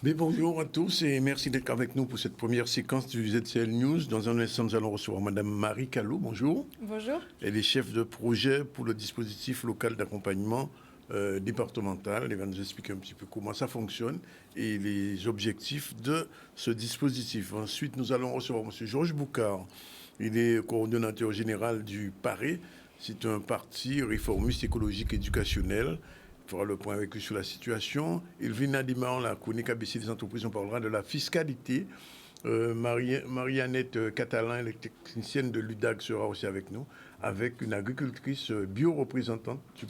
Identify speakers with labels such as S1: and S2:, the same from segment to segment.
S1: Mais bonjour à tous et merci d'être avec nous pour cette première séquence du ZCL News. Dans un instant, nous allons recevoir Madame Marie Callot. Bonjour.
S2: Bonjour.
S1: Elle est chef de projet pour le dispositif local d'accompagnement départemental. Elle va nous expliquer un petit peu comment ça fonctionne et les objectifs de ce dispositif. Ensuite, nous allons recevoir Monsieur Georges Boucard. Il est coordonnateur général du PARE. C'est un parti réformiste écologique éducationnel. Il fera le point avec lui sur la situation. Elvina Diman, la chronique ABC des entreprises, on parlera de la fiscalité. Marie-Annette Catalan, elle est technicienne de l'UDAG, sera aussi avec nous, avec une agricultrice bio-représentante du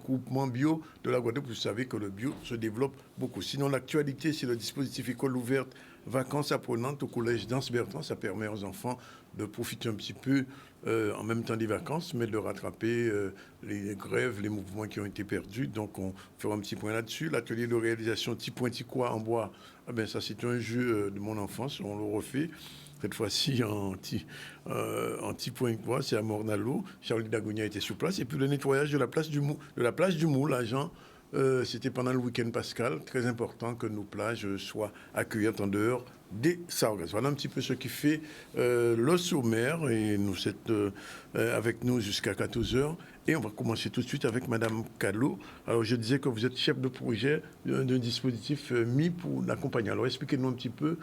S1: groupement bio de la Guadeloupe. Vous savez que le bio se développe beaucoup. Sinon, l'actualité, c'est le dispositif École ouverte, vacances apprenantes au collège d'Anse-Bertrand. Ça permet aux enfants de profiter un petit peu en même temps des vacances, mais de rattraper les grèves, les mouvements qui ont été perdus. Donc, on fera un petit point là-dessus. L'atelier de réalisation Petit Point Petit Quoi en bois, ça, c'est un jeu de mon enfance. On le refait. Cette fois-ci, en petit point quoi, c'est à Mornalo. Charlie Dagonia était sur place. Et puis le nettoyage de la place du Moule, à Jean. C'était pendant le week-end pascal. Très important que nos plages soient accueillantes en dehors des sargasses. Voilà un petit peu ce qui fait le sommaire. Et nous sommes avec nous jusqu'à 14h. Et on va commencer tout de suite avec Madame Callot. Alors, je disais que vous êtes chef de projet d'un dispositif mis pour l'accompagner. Alors, expliquez-nous un petit peu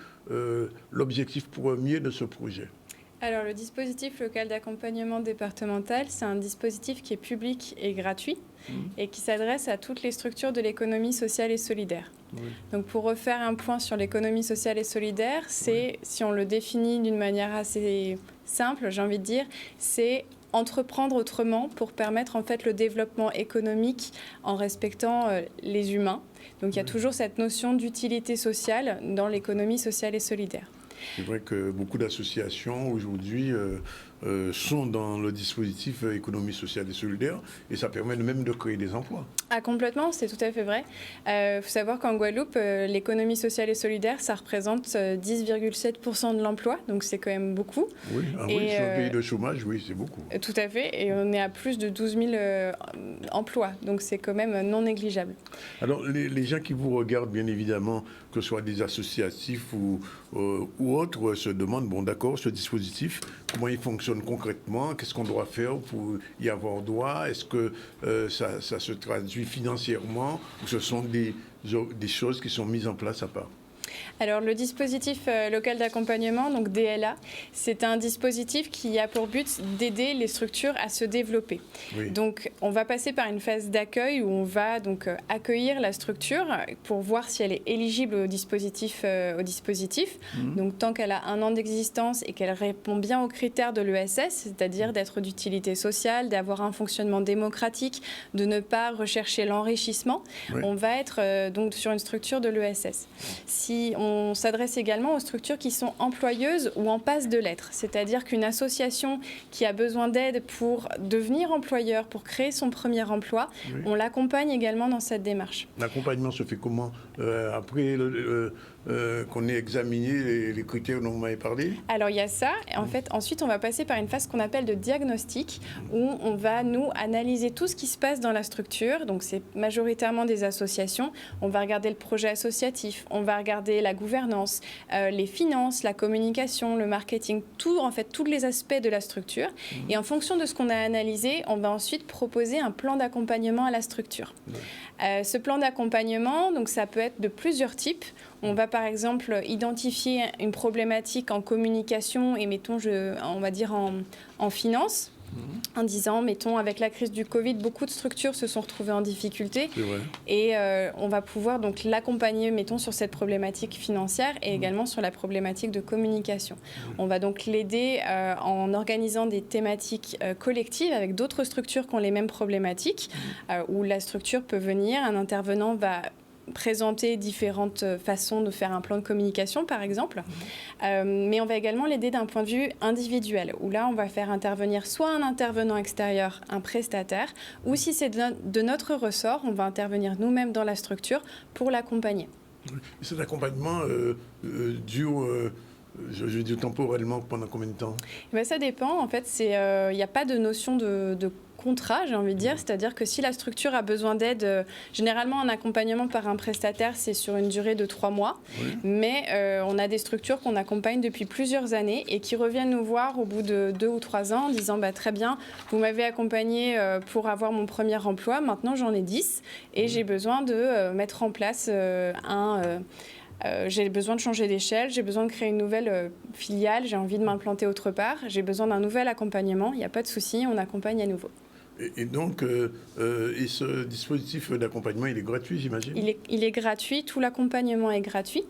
S1: l'objectif premier de ce projet.
S2: Alors, le dispositif local d'accompagnement départemental, c'est un dispositif qui est public et gratuit et qui s'adresse à toutes les structures de l'économie sociale et solidaire. Oui. Donc, pour refaire un point sur l'économie sociale et solidaire, c'est, si on le définit d'une manière assez simple, j'ai envie de dire, c'est entreprendre autrement pour permettre en fait le développement économique en respectant les humains. Donc, il y a toujours cette notion d'utilité sociale dans l'économie sociale et solidaire.
S1: C'est vrai que beaucoup d'associations aujourd'hui sont dans le dispositif économie sociale et solidaire et ça permet même de créer des emplois.
S2: Ah, complètement, c'est tout à fait vrai. Faut savoir qu'en Guadeloupe, l'économie sociale et solidaire, ça représente 10,7% de l'emploi, donc c'est quand même beaucoup.
S1: Oui, oui, sur le pays de chômage, oui, c'est beaucoup.
S2: Tout à fait, et on est à plus de 12 000 emplois, donc c'est quand même non négligeable.
S1: Alors, les gens qui vous regardent, bien évidemment, que ce soit des associatifs ou autres, se demandent, bon d'accord, ce dispositif, comment il fonctionne concrètement, qu'est-ce qu'on doit faire pour y avoir droit, est-ce que ça se traduit financièrement ou ce sont des choses qui sont mises en place à part?
S2: Alors, le dispositif local d'accompagnement, donc DLA, c'est un dispositif qui a pour but d'aider les structures à se développer. Oui. Donc, on va passer par une phase d'accueil où on va donc accueillir la structure pour voir si elle est éligible au dispositif. Donc, tant qu'elle a 1 an d'existence et qu'elle répond bien aux critères de l'ESS, c'est-à-dire d'être d'utilité sociale, d'avoir un fonctionnement démocratique, de ne pas rechercher l'enrichissement, oui. On va être donc sur une structure de l'ESS. Si on s'adresse également aux structures qui sont employeuses ou en passe de l'être, c'est-à-dire qu'une association qui a besoin d'aide pour devenir employeur, pour créer son premier emploi, oui. On l'accompagne également dans cette démarche.
S1: L'accompagnement se fait comment après qu'on ait examiné les critères dont vous m'avez parlé?
S2: Alors il y a ça, et en fait ensuite on va passer par une phase qu'on appelle de diagnostic, où on va nous analyser tout ce qui se passe dans la structure, donc c'est majoritairement des associations, on va regarder le projet associatif, on va regarder la gouvernance, les finances, la communication, le marketing, tous les aspects de la structure. Et en fonction de ce qu'on a analysé, on va ensuite proposer un plan d'accompagnement à la structure. Ce plan d'accompagnement, donc ça peut être de plusieurs types. On va par exemple identifier une problématique en communication et mettons, on va dire en finance. En disant, mettons, avec la crise du Covid, beaucoup de structures se sont retrouvées en difficulté et on va pouvoir donc l'accompagner, mettons, sur cette problématique financière et également sur la problématique de communication. On va donc l'aider en organisant des thématiques collectives avec d'autres structures qui ont les mêmes problématiques où la structure peut venir, un intervenant va présenter différentes façons de faire un plan de communication, par exemple. Mais on va également l'aider d'un point de vue individuel, où là, on va faire intervenir soit un intervenant extérieur, un prestataire, ou si c'est de notre ressort, on va intervenir nous-mêmes dans la structure pour l'accompagner.
S1: Cet accompagnement dure je veux dire temporellement, pendant combien de temps?
S2: Ben, ça dépend. En fait, il n'y a pas de notion de contrat, j'ai envie de dire. C'est-à-dire que si la structure a besoin d'aide, généralement un accompagnement par un prestataire, c'est sur une durée de 3 mois. Oui. Mais on a des structures qu'on accompagne depuis plusieurs années et qui reviennent nous voir au bout de 2 ou 3 ans en disant bah, très bien, vous m'avez accompagné pour avoir mon premier emploi, maintenant j'en ai 10 et j'ai besoin de mettre en place j'ai besoin de changer d'échelle, j'ai besoin de créer une nouvelle filiale, j'ai envie de m'implanter autre part, j'ai besoin d'un nouvel accompagnement, il n'y a pas de souci, on accompagne à nouveau.
S1: Et donc, ce dispositif d'accompagnement, il est gratuit, j'imagine?
S2: Il est gratuit, tout l'accompagnement est gratuit.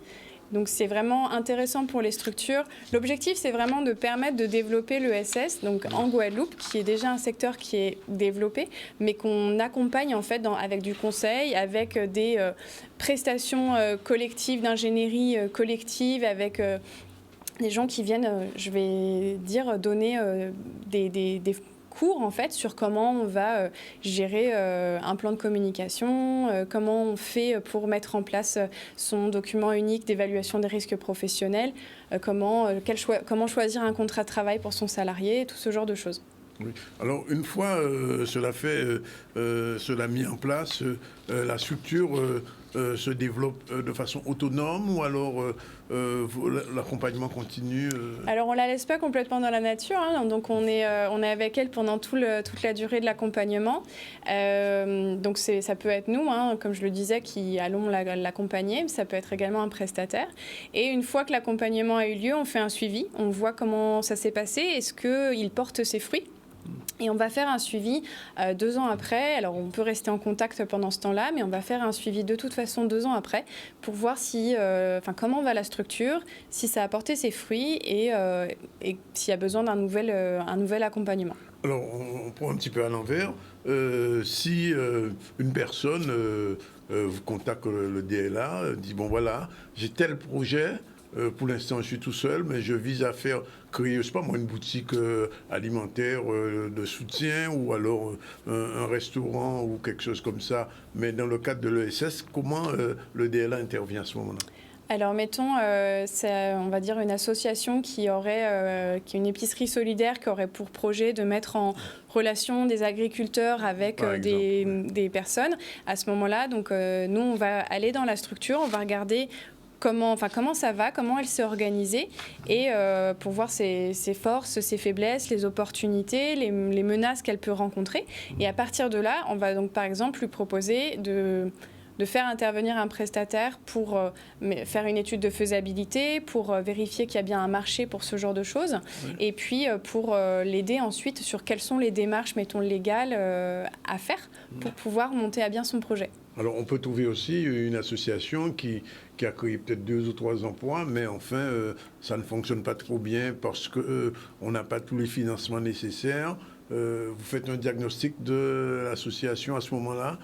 S2: Donc c'est vraiment intéressant pour les structures. L'objectif, c'est vraiment de permettre de développer l'ESS, donc en Guadeloupe, qui est déjà un secteur qui est développé, mais qu'on accompagne en fait avec du conseil, avec des prestations collectives, d'ingénierie collective, avec des gens qui viennent, je vais dire, donner des cours en fait sur comment on va gérer un plan de communication, comment on fait pour mettre en place son document unique d'évaluation des risques professionnels, comment choisir un contrat de travail pour son salarié, tout ce genre de choses.
S1: Oui. Alors, une fois cela mis en place, la structure se développe de façon autonome ou alors l'accompagnement continue
S2: Alors, on ne la laisse pas complètement dans la nature. Hein, donc, on est avec elle pendant toute la durée de l'accompagnement. Donc, ça peut être nous, hein, comme je le disais, qui allons l'accompagner. Ça peut être également un prestataire. Et une fois que l'accompagnement a eu lieu, on fait un suivi. On voit comment ça s'est passé. Est-ce qu'il porte ses fruits ? Et on va faire un suivi 2 ans après. Alors, on peut rester en contact pendant ce temps-là, mais on va faire un suivi de toute façon 2 ans après pour voir comment va la structure, si ça a porté ses fruits et s'il y a besoin d'un nouvel accompagnement.
S1: Alors, on prend un petit peu à l'envers. Si une personne vous contacte le DLA, dit « Bon, voilà, j'ai tel projet ». Pour l'instant, je suis tout seul, mais je vise à créer, je sais pas moi, une boutique alimentaire de soutien ou alors un restaurant ou quelque chose comme ça. Mais dans le cadre de l'ESS, comment le DLA intervient à ce moment-là?
S2: Alors, mettons, c'est, on va dire, une association qui est une épicerie solidaire qui aurait pour projet de mettre en relation des agriculteurs avec des personnes. À ce moment-là, donc, nous, on va aller dans la structure, on va regarder comment ça va, comment elle s'est organisée et pour voir ses forces, ses faiblesses, les opportunités, les menaces qu'elle peut rencontrer. Et à partir de là, on va donc par exemple lui proposer de faire intervenir un prestataire pour faire une étude de faisabilité, pour vérifier qu'il y a bien un marché pour ce genre de choses, oui. Et puis pour l'aider ensuite sur quelles sont les démarches, mettons, légales à faire pour pouvoir monter à bien son projet.
S1: Alors, on peut trouver aussi une association qui a créé peut-être 2 ou 3 emplois, mais enfin, ça ne fonctionne pas trop bien parce qu'on n'a pas tous les financements nécessaires. Vous faites un diagnostic de l'association à ce moment-là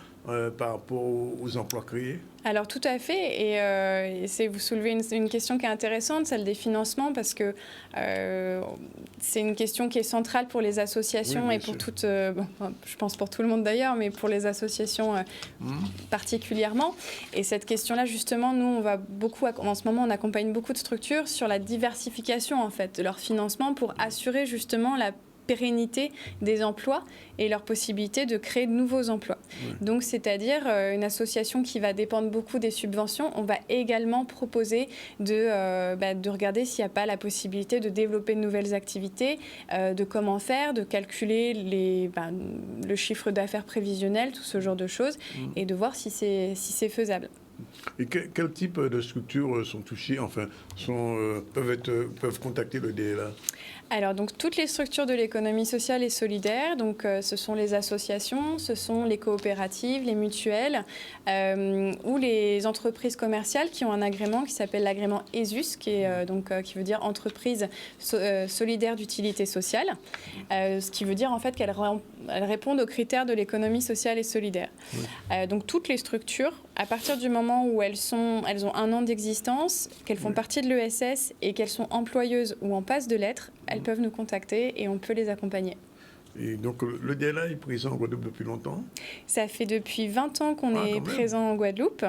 S1: par rapport aux emplois créés?
S2: Alors tout à fait, et vous soulevez une question qui est intéressante, celle des financements, parce que c'est une question qui est centrale pour les associations et pour toutes, je pense pour tout le monde d'ailleurs, mais pour les associations particulièrement. Et cette question-là, justement, nous, on va beaucoup, en ce moment, on accompagne beaucoup de structures sur la diversification en fait de leur financement pour assurer justement la pérennité des emplois et leur possibilité de créer de nouveaux emplois. Ouais. Donc, c'est-à-dire une association qui va dépendre beaucoup des subventions. On va également proposer de regarder s'il n'y a pas la possibilité de développer de nouvelles activités, de comment faire, de calculer le chiffre d'affaires prévisionnel, tout ce genre de choses, et de voir si c'est faisable.
S1: Et quel type de structures sont touchées, enfin, peuvent contacter le DLA?
S2: Alors, donc, toutes les structures de l'économie sociale et solidaire, donc, ce sont les associations, ce sont les coopératives, les mutuelles ou les entreprises commerciales qui ont un agrément qui s'appelle l'agrément ESUS, qui veut dire entreprise solidaire d'utilité sociale, ce qui veut dire en fait qu'elles répondent aux critères de l'économie sociale et solidaire. Oui. Donc, toutes les structures, à partir du moment où elles ont 1 an d'existence, qu'elles font partie de l'ESS et qu'elles sont employeuses ou en passe de l'être, elles peuvent nous contacter et on peut les accompagner.
S1: Et donc, le DLA est présent en Guadeloupe depuis longtemps?
S2: Ça fait depuis 20 ans qu'on est présent en Guadeloupe.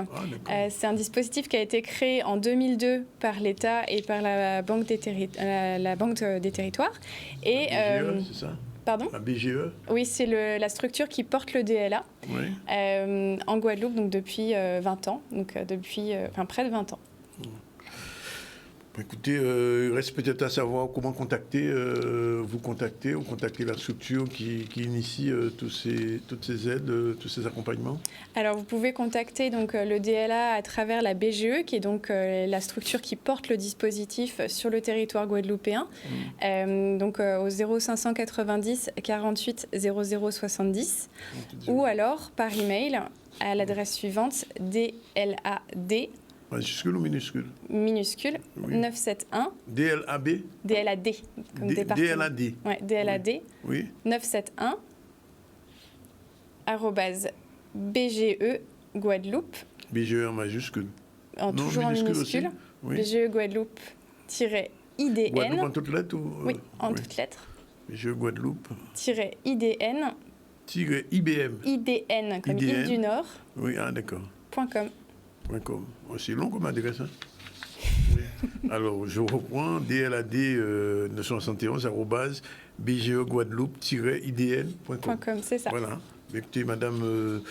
S2: C'est un dispositif qui a été créé en 2002 par l'État et par la Banque des Territoires. Et,
S1: BGE, c'est ça?
S2: Pardon?
S1: La BGE?
S2: Oui, c'est la structure qui porte le DLA en Guadeloupe donc depuis 20 ans, donc depuis près de 20 ans.
S1: Écoutez, il reste peut-être à savoir comment vous contacter ou contacter la structure qui initie toutes ces aides, tous ces accompagnements. Alors,
S2: vous pouvez contacter donc, le DLA à travers la BGE, qui est donc la structure qui porte le dispositif sur le territoire guadeloupéen, donc au 0590 48 00 70, ou alors par email à l'adresse suivante DLAD.
S1: Majuscule ou minuscule?
S2: Minuscule, oui. 971.
S1: DLAB?
S2: DLAD, comme département.
S1: DLAD.
S2: Oui, DLAD.
S1: Oui.
S2: 971, arrobase BGE Guadeloupe.
S1: BGE en majuscule.
S2: Toujours en minuscule. Oui. BGE Guadeloupe-IDN.
S1: Guadeloupe en toutes lettres ou...
S2: Oui, en toutes lettres.
S1: BGE Guadeloupe.
S2: IDN.
S1: IBM.
S2: IDN, comme IDN. Île du Nord.
S1: Oui, d'accord.
S2: .com.
S1: C'est long comme adresse, hein? Oui. Alors, je reprends, DLAD 971 @bgeguadeloupe-idn.com.
S2: C'est ça.
S1: Voilà. Écoutez, Madame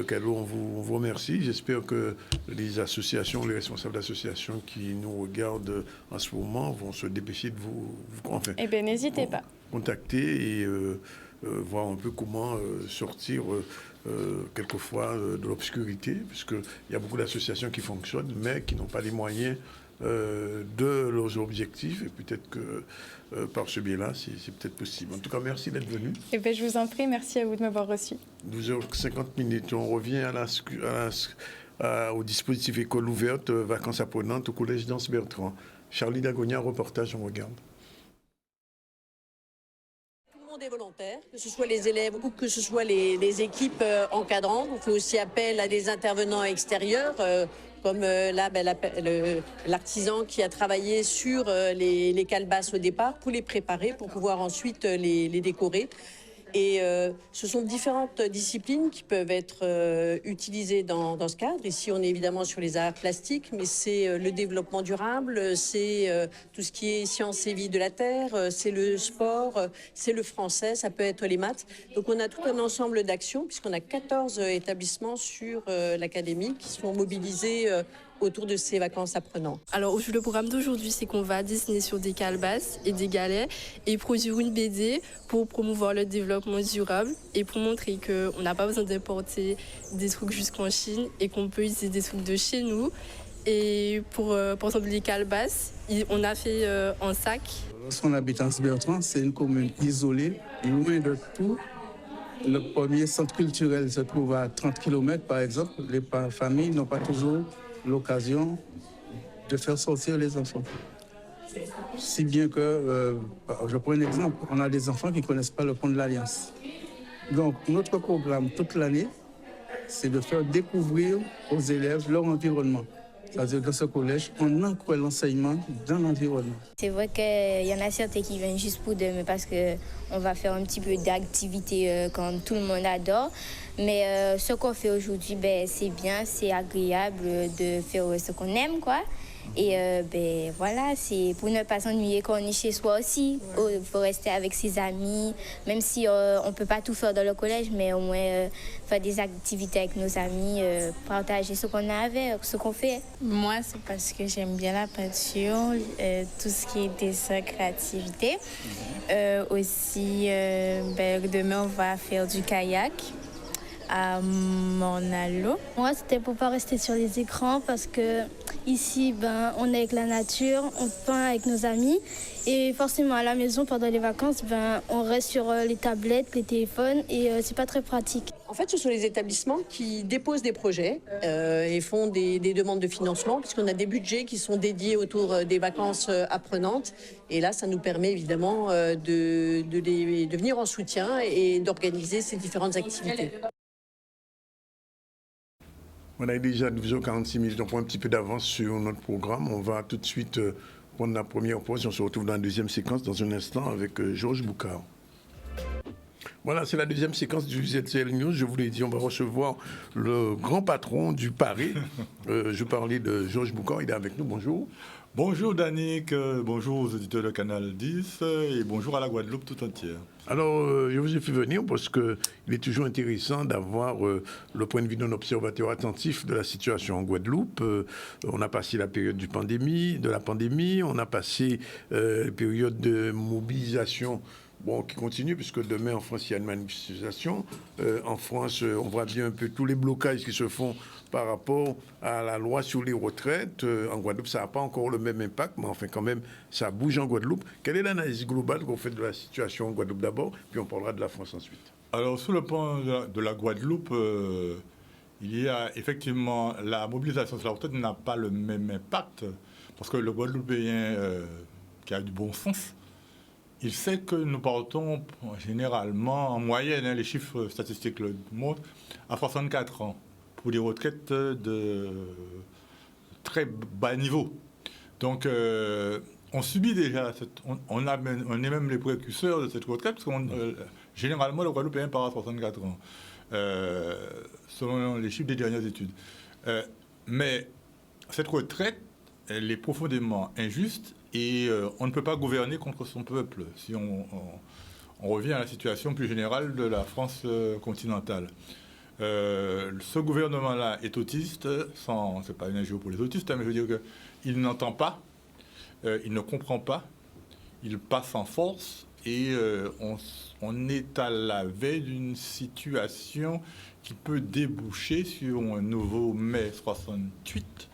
S1: Callot, on vous remercie. J'espère que les associations, les responsables d'associations qui nous regardent en ce moment vont se dépêcher de vous
S2: eh bien, n'hésitez pas.
S1: Contacter et voir un peu comment sortir quelquefois de l'obscurité, puisqu'il y a beaucoup d'associations qui fonctionnent, mais qui n'ont pas les moyens de leurs objectifs, et peut-être que par ce biais-là, c'est peut-être possible. En tout cas, merci d'être venu.
S2: Eh bien, je vous en prie, merci à vous de m'avoir reçu.
S1: 12h50. On revient au dispositif École ouverte, vacances apprenantes au Collège d'Anse Bertrand. Charlie Dagonia, reportage, on regarde.
S3: Des volontaires, que ce soit les élèves ou que ce soit les équipes encadrantes. On fait aussi appel à des intervenants extérieurs, comme l'artisan qui a travaillé sur les calebasses au départ pour les préparer, pour pouvoir ensuite les décorer. Et ce sont différentes disciplines qui peuvent être utilisées dans ce cadre. Ici, on est évidemment sur les arts plastiques, mais c'est le développement durable, c'est tout ce qui est sciences et vie de la terre, c'est le sport, c'est le français, ça peut être les maths. Donc on a tout un ensemble d'actions, puisqu'on a 14 établissements sur l'académie qui sont mobilisés autour de ces vacances apprenantes.
S4: Alors le programme d'aujourd'hui, c'est qu'on va dessiner sur des calebasses et des galets et produire une BD pour promouvoir le développement durable et pour montrer qu'on n'a pas besoin d'importer des trucs jusqu'en Chine et qu'on peut utiliser des trucs de chez nous. Et pour par exemple les calebasses, on a fait en sac.
S5: Lorsqu'on habite à Anse Bertrand, c'est une commune isolée, loin de tout. Le premier centre culturel se trouve à 30 km par exemple. Les familles n'ont pas toujours l'occasion de faire sortir les enfants. Si bien que, je prends un exemple, on a des enfants qui ne connaissent pas le pont de l'Alliance. Donc, notre programme toute l'année, c'est de faire découvrir aux élèves leur environnement. C'est-à-dire dans ce collège, on ancre l'enseignement dans l'environnement.
S6: C'est vrai qu'il y en a certains qui viennent juste pour demain parce qu'on va faire un petit peu d'activité comme tout le monde adore. Mais ce qu'on fait aujourd'hui, c'est bien, c'est agréable de faire ce qu'on aime, quoi. Et voilà, c'est pour ne pas s'ennuyer quand on est chez soi aussi. Il faut rester avec ses amis, même si on ne peut pas tout faire dans le collège, mais au moins faire des activités avec nos amis, partager ce qu'on a avec, ce qu'on fait.
S7: Moi, c'est parce que j'aime bien la peinture, tout ce qui est dessin, créativité. Aussi, demain, on va faire du kayak à Morne-à-l'Eau.
S8: Moi, c'était pour pas rester sur les écrans parce que ici, on est avec la nature, on peint avec nos amis et forcément à la maison pendant les vacances, on reste sur les tablettes, les téléphones et c'est pas très pratique.
S3: En fait, ce sont les établissements qui déposent des projets et font des demandes de financement puisqu'on a des budgets qui sont dédiés autour des vacances apprenantes. Et là, ça nous permet évidemment de venir en soutien et d'organiser ces différentes activités.
S1: On a déjà 12h46 minutes, on prend un petit peu d'avance sur notre programme. On va tout de suite prendre la première pause. On se retrouve dans la deuxième séquence dans un instant avec Georges Boucard. Voilà, c'est la deuxième séquence du ZCL News. Je vous l'ai dit, on va recevoir le grand patron du Paris. Je parlais de Georges Boucan, il est avec nous. Bonjour.
S9: Bonjour Danick, bonjour aux auditeurs de Canal 10 et bonjour à la Guadeloupe tout entière.
S1: Alors, je vous ai fait venir parce qu'il est toujours intéressant d'avoir le point de vue d'un observateur attentif de la situation en Guadeloupe. On a passé la période de la pandémie, on a passé la période de mobilisation. Bon, qui continue, puisque demain, en France, il y a une manifestation. En France, on voit bien un peu tous les blocages qui se font par rapport à la loi sur les retraites. En Guadeloupe, ça n'a pas encore le même impact, mais enfin, quand même, ça bouge en Guadeloupe. Quelle est l'analyse globale qu'on fait de la situation en Guadeloupe d'abord, puis on parlera de la France ensuite?
S9: Alors, sur le plan de la Guadeloupe, il y a effectivement la mobilisation sur la retraite n'a pas le même impact, parce que le Guadeloupéen qui a du bon sens, il sait que nous partons généralement, en moyenne, les chiffres statistiques le montrent, à 64 ans, pour des retraites de très bas niveau. Donc, on subit déjà, on est même les précurseurs de cette retraite, parce que généralement, le Guadeloupéen part à 64 ans, selon les chiffres des dernières études. Mais cette retraite, elle est profondément injuste. Et on ne peut pas gouverner contre son peuple, si on revient à la situation plus générale de la France continentale. Ce gouvernement-là est autiste, c'est pas une injure pour les autistes, mais je veux dire qu'il n'entend pas, il ne comprend pas, il passe en force, et on est à la veille d'une situation qui peut déboucher sur un nouveau mai 68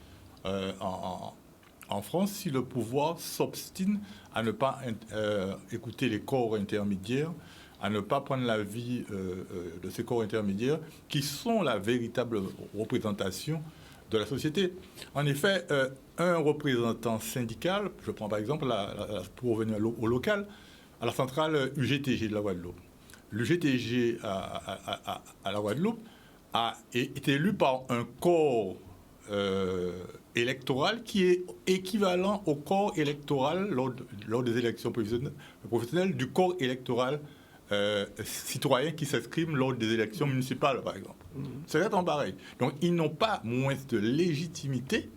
S9: en France, si le pouvoir s'obstine à ne pas écouter les corps intermédiaires, à ne pas prendre l'avis de ces corps intermédiaires, qui sont la véritable représentation de la société. En effet, un représentant syndical, je prends par exemple, pour revenir au local, à la centrale UGTG de la Guadeloupe. L'UGTG à la Guadeloupe a été élu par un corps électoral qui est équivalent au corps électoral lors des élections professionnelles du corps électoral citoyen qui s'exprime lors des élections municipales, par exemple. C'est exactement pareil. Donc, ils n'ont pas moins de légitimité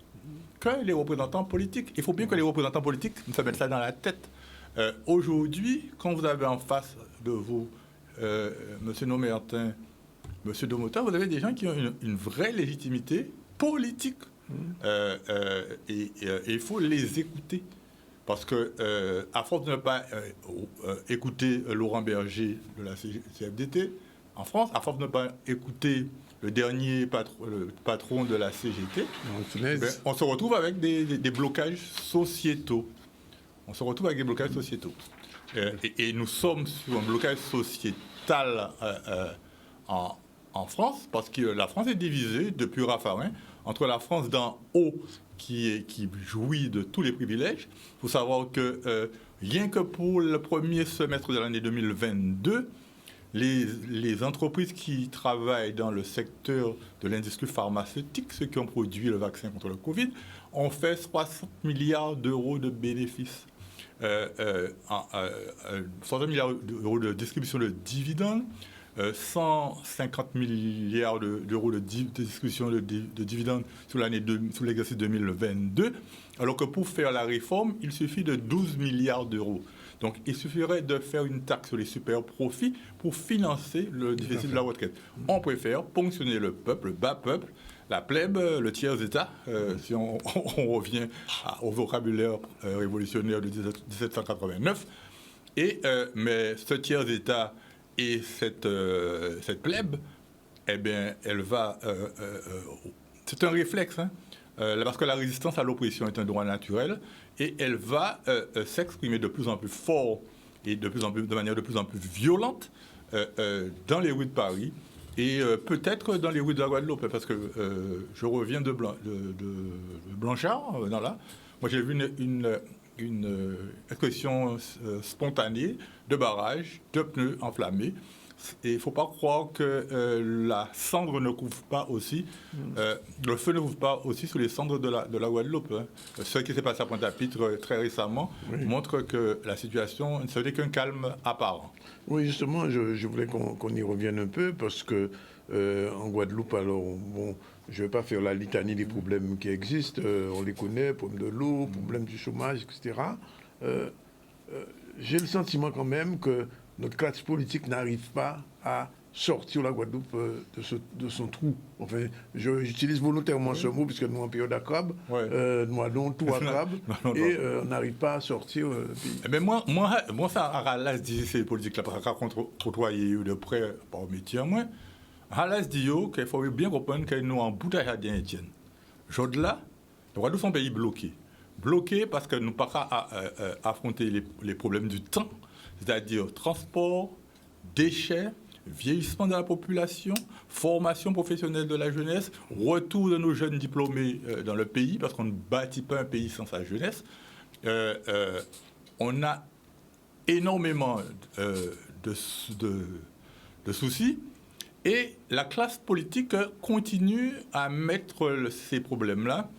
S9: que les représentants politiques. Il faut bien que les représentants politiques se mettent ça dans la tête. Aujourd'hui, quand vous avez en face de vous M. Nomertin, M. Domota, vous avez des gens qui ont une vraie légitimité politique. Et il faut les écouter. Parce que, à force de ne pas écouter Laurent Berger de la CFDT en France, à force de ne pas écouter le dernier patron de la CGT, on se retrouve avec des blocages sociétaux. Et nous sommes sur un blocage sociétal en France, parce que la France est divisée depuis Raffarin entre la France d'en haut, qui jouit de tous les privilèges. Il faut savoir que rien que pour le premier semestre de l'année 2022, les entreprises qui travaillent dans le secteur de l'industrie pharmaceutique, ceux qui ont produit le vaccin contre le Covid, ont fait 60 milliards d'euros de bénéfices. 60 milliards d'euros de distribution de dividendes, 150 milliards d'euros de distribution de dividendes sur l'exercice 2022, alors que pour faire la réforme, il suffit de 12 milliards d'euros. Donc, il suffirait de faire une taxe sur les super profits pour financer le déficit de la retraite. On préfère ponctionner le peuple, le bas peuple, la plèbe, le tiers-État, si on revient au vocabulaire révolutionnaire de 1789. Mais ce tiers-État et cette plèbe, eh bien, elle va... c'est un réflexe, hein, parce que la résistance à l'oppression est un droit naturel, et elle va s'exprimer de plus en plus fort et de manière de plus en plus violente dans les rues de Paris, et peut-être dans les rues de la Guadeloupe, parce que je reviens de Blanchard, là. Moi, j'ai vu une expression spontanée de barrage, de pneus enflammés. Et il ne faut pas croire que la cendre ne couvre pas aussi, le feu ne couvre pas aussi sous les cendres de la Guadeloupe. Hein. Ce qui s'est passé à Pointe-à-Pitre très récemment montre que la situation ne serait qu'un calme apparent.
S1: Oui, justement, je voulais qu'on y revienne un peu parce que en Guadeloupe, alors, bon, je ne vais pas faire la litanie des problèmes qui existent, on les connaît, problème de l'eau, problème du chômage, etc. J'ai le sentiment quand même que notre classe politique n'arrive pas à sortir la Guadeloupe de son trou. Enfin, j'utilise volontairement ce mot puisque nous, en période arabe, nous avons tout arabe et on n'arrive pas à sortir le pays.
S9: Mais moi ça, Halas dit ces politiques-là, parce qu'on côtoyer de près par le métier, moi, Halas dit qu'il faut bien comprendre que nous en bouteille à Étienne. Aujourd'hui-là, la Guadeloupe est un pays bloqué. Bloqué parce que nous ne pouvons pas affronter les problèmes du temps, c'est-à-dire transport, déchets, vieillissement de la population, formation professionnelle de la jeunesse, retour de nos jeunes diplômés dans le pays, parce qu'on ne bâtit pas un pays sans sa jeunesse. On a énormément de soucis et la classe politique continue à mettre ces problèmes-là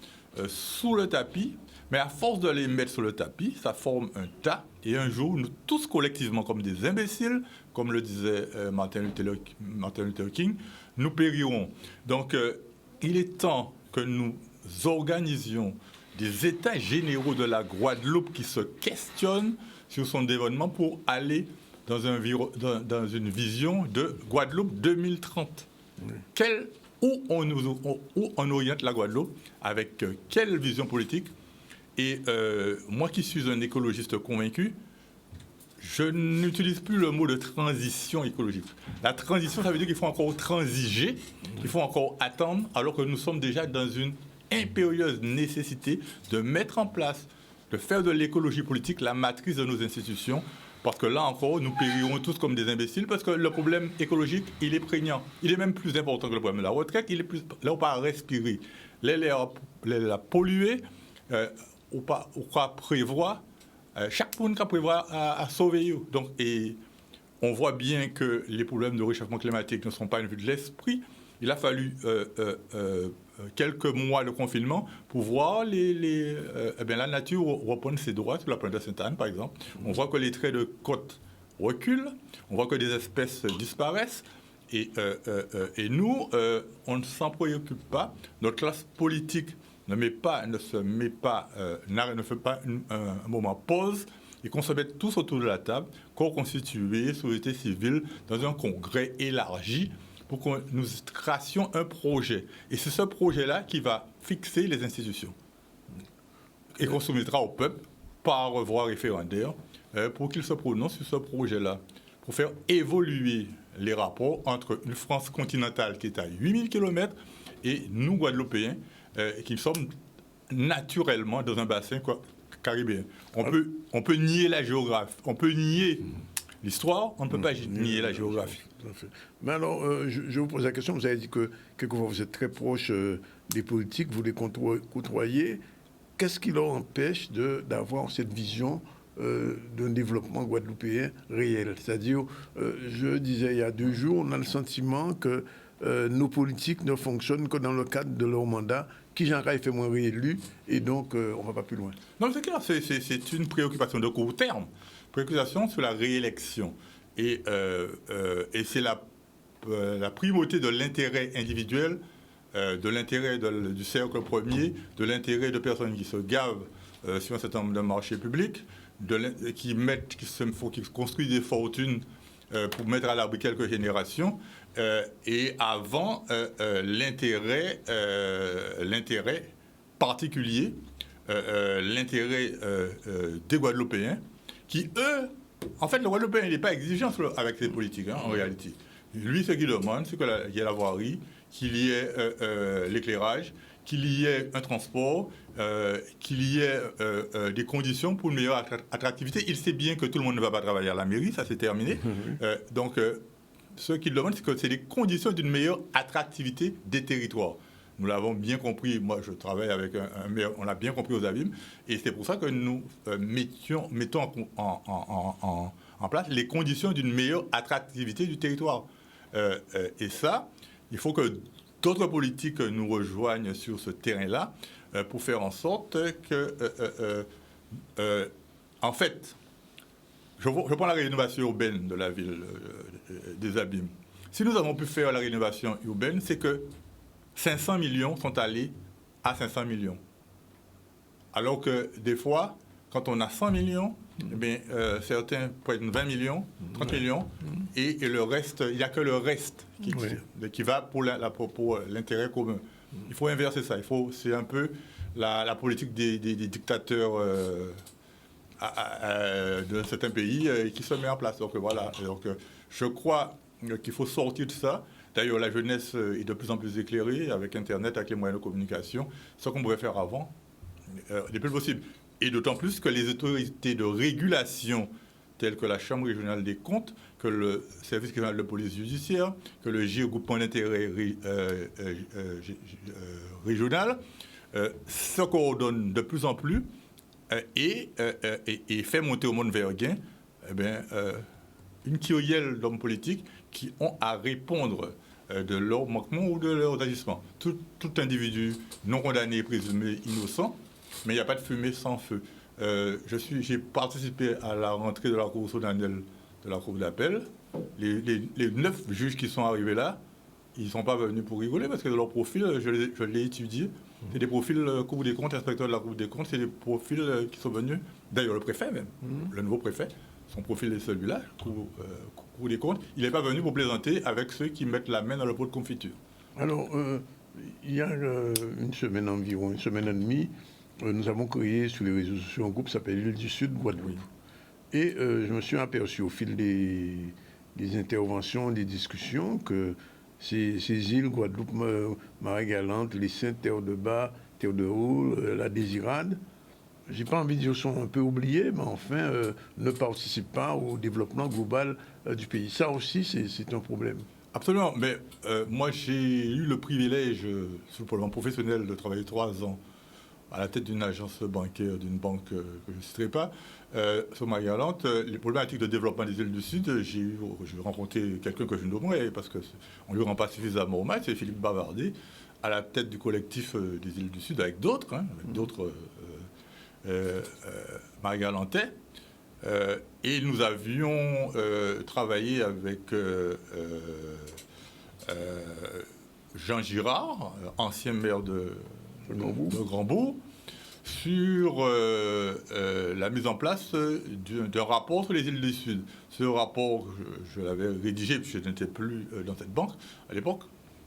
S9: sous le tapis. Mais à force de les mettre sur le tapis, ça forme un tas. Et un jour, nous tous collectivement, comme des imbéciles, comme le disait Martin Luther King, nous périrons. Donc, il est temps que nous organisions des états généraux de la Guadeloupe qui se questionnent sur son développement pour aller dans une vision de Guadeloupe 2030. Où on oriente la Guadeloupe, avec quelle vision politique. Et moi qui suis un écologiste convaincu, je n'utilise plus le mot de transition écologique. La transition, ça veut dire qu'il faut encore transiger, qu'il faut encore attendre, alors que nous sommes déjà dans une impérieuse nécessité de mettre en place, de faire de l'écologie politique la matrice de nos institutions, parce que là encore, nous périrons tous comme des imbéciles, parce que le problème écologique, il est prégnant. Il est même plus important que le problème de la retraite, il est plus... Là, on va respirer. L'air pollué, ou pas prévoir, chaque monde qui prévoit à sauver eux. Donc, et on voit bien que les problèmes de réchauffement climatique ne sont pas une vue de l'esprit. Il a fallu quelques mois de confinement pour voir la nature reprendre ses droits sur la planète Sainte-Anne, par exemple. On voit que les traits de côte reculent, on voit que des espèces disparaissent. Et nous, on ne s'en préoccupe pas. Notre classe politique ne fait pas un moment pause et qu'on se mette tous autour de la table, corps constitué, société civile, dans un congrès élargi pour que nous tracions un projet. Et c'est ce projet-là qui va fixer les institutions et qu'on soumettra au peuple par voie référendaire pour qu'il se prononce sur ce projet-là, pour faire évoluer les rapports entre une France continentale qui est à 8000 km et nous, Guadeloupéens, qui sommes naturellement dans un bassin caribéen. On peut nier la géographie, on peut nier l'histoire, on ne peut pas nier la géographie.
S1: Mais alors, je vous pose la question, vous avez dit que quelquefois vous êtes très proche des politiques, vous les côtoyez. Qu'est-ce qui leur empêche d'avoir cette vision d'un développement guadeloupéen réel? C'est-à-dire, je disais il y a 2 jours, on a le sentiment que nos politiques ne fonctionnent que dans le cadre de leur mandat, qui Jean Caille fait moins réélu, et donc on ne va pas plus loin.
S9: Non, c'est clair, c'est une préoccupation de court terme, préoccupation sur la réélection. Et c'est la primauté de l'intérêt individuel, de l'intérêt du cercle premier, de l'intérêt de personnes qui se gavent sur un certain nombre de marchés publics, qui construisent des fortunes pour mettre à l'abri quelques générations, et avant l'intérêt particulier, l'intérêt des Guadeloupéens, qui, eux, en fait, le Guadeloupéen n'est pas exigeant avec ces politiques, en réalité. Lui, ce qu'il demande, c'est qu'il y ait la voirie, qu'il y ait l'éclairage, qu'il y ait un transport, qu'il y ait des conditions pour une meilleure attractivité. Il sait bien que tout le monde ne va pas travailler à la mairie, ça c'est terminé. Donc, ce qu'il demande, c'est que c'est les conditions d'une meilleure attractivité des territoires. Nous l'avons bien compris, moi je travaille avec un maire, on l'a bien compris aux Abîmes, et c'est pour ça que nous mettons en place les conditions d'une meilleure attractivité du territoire. Et ça, il faut que d'autres politiques nous rejoignent sur ce terrain-là pour faire en sorte que, en fait, je prends la rénovation urbaine de la ville des Abîmes. Si nous avons pu faire la rénovation urbaine, c'est que 500 millions sont allés à 500 millions. Alors que des fois, quand on a 100 millions, certains prennent 20 millions, 30 millions, et le reste, il n'y a que le reste qui va pour l'intérêt commun. Il faut inverser ça. C'est un peu la politique des dictateurs de certains pays qui se met en place. Donc voilà. Donc, je crois qu'il faut sortir de ça. D'ailleurs, la jeunesse est de plus en plus éclairée avec Internet, avec les moyens de communication. Ce qu'on pourrait faire avant, n'est plus possible. Et d'autant plus que les autorités de régulation, telles que la Chambre régionale des comptes, que le service régional de police judiciaire, que le GIE, groupement d'intérêt régional, se coordonnent de plus en plus et fait monter au monde verguin une kyrielle d'hommes politiques qui ont à répondre de leurs manquements ou de leurs agissements. Tout individu non condamné, présumé innocent, mais il n'y a pas de fumée sans feu. J'ai participé à la rentrée de la Cour solennelle de la Cour d'appel. Les 9 juges qui sont arrivés là, ils ne sont pas venus pour rigoler parce que leur profil, je l'ai étudié. C'est des profils Cour des comptes, inspecteur de la Cour des comptes, c'est des profils qui sont venus, d'ailleurs le préfet même, le nouveau préfet, son profil est celui-là, Cour des comptes. Il n'est pas venu pour plaisanter avec ceux qui mettent la main dans le pot de confiture.
S1: Alors, il y a une semaine environ, une semaine et demie, nous avons créé sur les réseaux sociaux un groupe qui s'appelle l'île du Sud, Guadeloupe. Et je me suis aperçu au fil des interventions, des discussions, que ces îles, Guadeloupe, Marie-Galante, les Saintes, Terre de Bas, Terre de Haut, la Désirade, j'ai pas envie de dire sont un peu oubliés, mais enfin, ne participent pas au développement global du pays. Ça aussi, c'est un problème.
S9: Absolument, mais moi j'ai eu le privilège, sur le plan professionnel, de travailler 3 ans à la tête d'une agence bancaire, d'une banque que je ne citerai pas, sur Marie-Galante. Les problématiques de développement des îles du Sud, j'ai rencontré quelqu'un que je nommerai, parce qu'on ne lui rend pas suffisamment hommage, c'est Philippe Bavardet, à la tête du collectif des îles du Sud, avec d'autres, Marie-Galantais. Et nous avions travaillé avec Jean Girard, ancien maire de Grand-Bourg, sur la mise en place d'un rapport sur les îles du Sud. Ce rapport, je l'avais rédigé, puisque je n'étais plus dans cette banque à l'époque,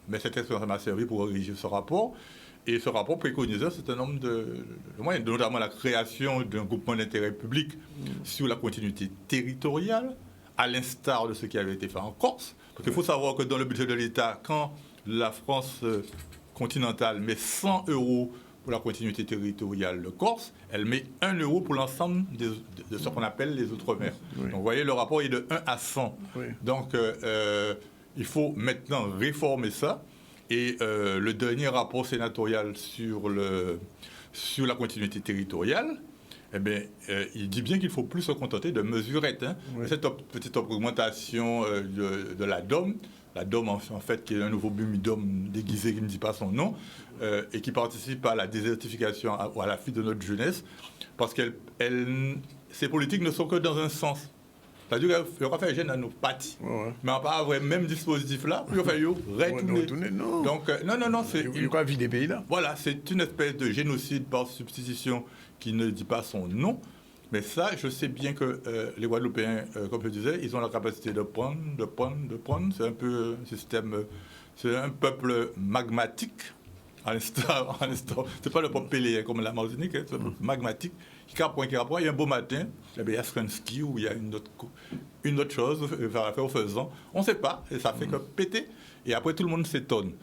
S9: mais cette expérience m'a servi pour rédiger ce rapport. Et ce rapport préconisait un certain nombre de moyens, notamment la création d'un groupement d'intérêt public sur la continuité territoriale, à l'instar de ce qui avait été fait en Corse. Parce qu'il faut savoir que dans le budget de l'État, quand la France continentale met 100 € pour la continuité territoriale de Corse, elle met 1 € pour l'ensemble de ce qu'on appelle les Outre-mer. Donc vous voyez, le rapport est de 1 à 100. Donc il faut maintenant réformer ça. Et le dernier rapport sénatorial sur la continuité territoriale, il dit bien qu'il ne faut plus se contenter de mesurettes. Cette petite augmentation de la DOM en fait, qui est un nouveau BUMIDOM déguisé qui ne dit pas son nom, et qui participe à la désertification, à la fuite de notre jeunesse, parce que ces politiques ne sont que dans un sens. C'est-à-dire qu'il aura fait gêne à nos partis. Mais on pas avoir le même dispositif-là, puis on fait retourner.
S1: Non.
S9: Donc, non, c'est...
S1: Il n'y a pas vie des pays-là.
S9: Voilà, c'est une espèce de génocide par substitution qui ne dit pas son nom. Mais ça, je sais bien que les Guadeloupéens, comme je disais, ils ont la capacité de prendre. C'est un peu un système... C'est un peuple magmatique, à l'instar. C'est pas le peuple péléen comme la Martinique, c'est un peuple magmatique. Qui apprend, il y a un beau matin, il y a un ski ou il y a une autre chose à faire au faisant. On ne sait pas, et ça fait que péter. Et après, tout le monde s'étonne.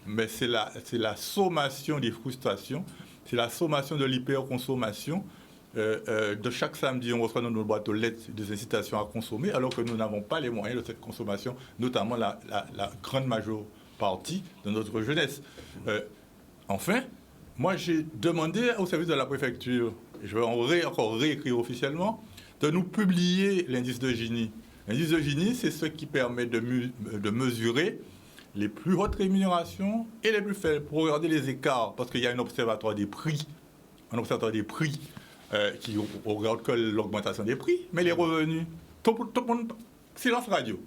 S9: Mais c'est la sommation des frustrations, c'est la sommation de l'hyperconsommation. De chaque samedi, on reçoit dans nos boîtes aux lettres des incitations à consommer, alors que nous n'avons pas les moyens de cette consommation, notamment la grande majeure partie de notre jeunesse. Enfin, moi, j'ai demandé au service de la préfecture, je vais encore réécrire officiellement, de nous publier l'indice de Gini. L'indice de Gini, c'est ce qui permet de mesurer les plus hautes rémunérations et les plus faibles, pour regarder les écarts, parce qu'il y a un observatoire des prix qui regarde que l'augmentation des prix, mais les revenus, tout le monde, silence radio.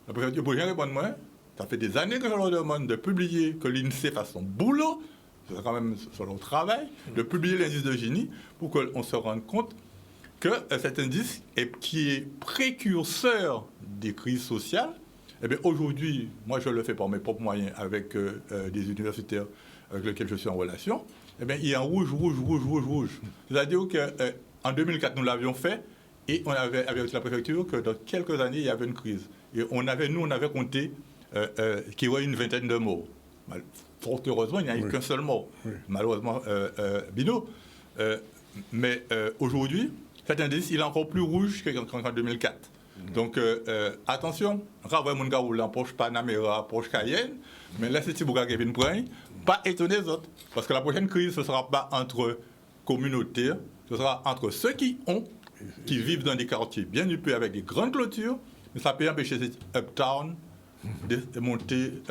S9: La préfecture pour rien répondre moi, ça fait des années que je leur demande de publier, que l'INSEE fasse son boulot, c'est quand même sur leur travail, de publier l'indice de Gini, pour qu'on se rende compte que cet indice, qui est précurseur des crises sociales, eh bien, aujourd'hui, moi je le fais par mes propres moyens avec des universitaires avec lesquels je suis en relation, eh bien, il est en rouge. C'est-à-dire qu'en 2004, nous l'avions fait et on avait avec la préfecture que dans quelques années, il y avait une crise. Et on avait compté qu'il y aurait une vingtaine de morts. Fort heureusement, il n'y a eu qu'un seul mort. Oui. Malheureusement, Bino. Mais aujourd'hui, cet indice, il est encore plus rouge qu'en 2004. Donc, attention, Ravé Mounga ou l'empoche Panamera, Porsche Cayenne, mais là, c'est Tibouga Kevin Point, pas étonner les autres. Parce que la prochaine crise, ce ne sera pas entre communautés, ce sera entre ceux qui vivent dans des quartiers bien huppés avec des grandes clôtures, mais ça peut empêcher cette uptown de monter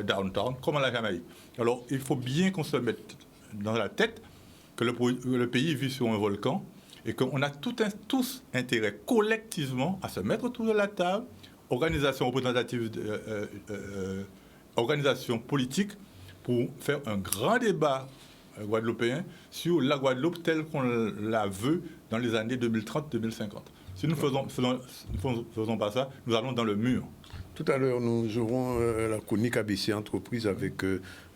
S9: downtown, comme en la Jamaïque. Alors, il faut bien qu'on se mette dans la tête que le pays vit sur un volcan, et qu'on a tous intérêt collectivement à se mettre autour de la table, organisation représentative, organisation politique, pour faire un grand débat guadeloupéen sur la Guadeloupe telle qu'on la veut dans les années 2030-2050. Si nous ne faisons pas ça, nous allons dans le mur.
S1: Tout à l'heure, nous aurons la chronique ABC Entreprise avec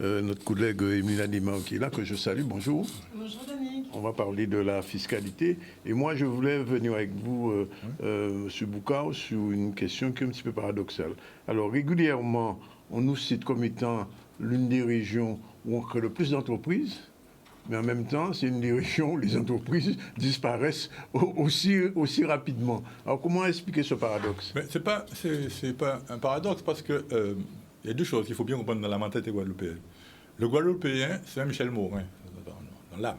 S1: notre collègue Emilia Dimao qui est là, que je salue. Bonjour.
S10: Bonjour, Danick.
S1: On va parler de la fiscalité. Et moi, je voulais venir avec vous, M. Boukao, sur une question qui est un petit peu paradoxale. Alors, régulièrement, on nous cite comme étant l'une des régions où on crée le plus d'entreprises, mais en même temps, c'est une des régions où les entreprises disparaissent aussi rapidement. Alors, comment expliquer ce paradoxe?
S9: Mais c'est pas un paradoxe, parce que il y a deux choses qu'il faut bien comprendre dans la mentalité guadeloupéenne. Le Guadeloupéen, c'est un Michel Morin, dans l'âme.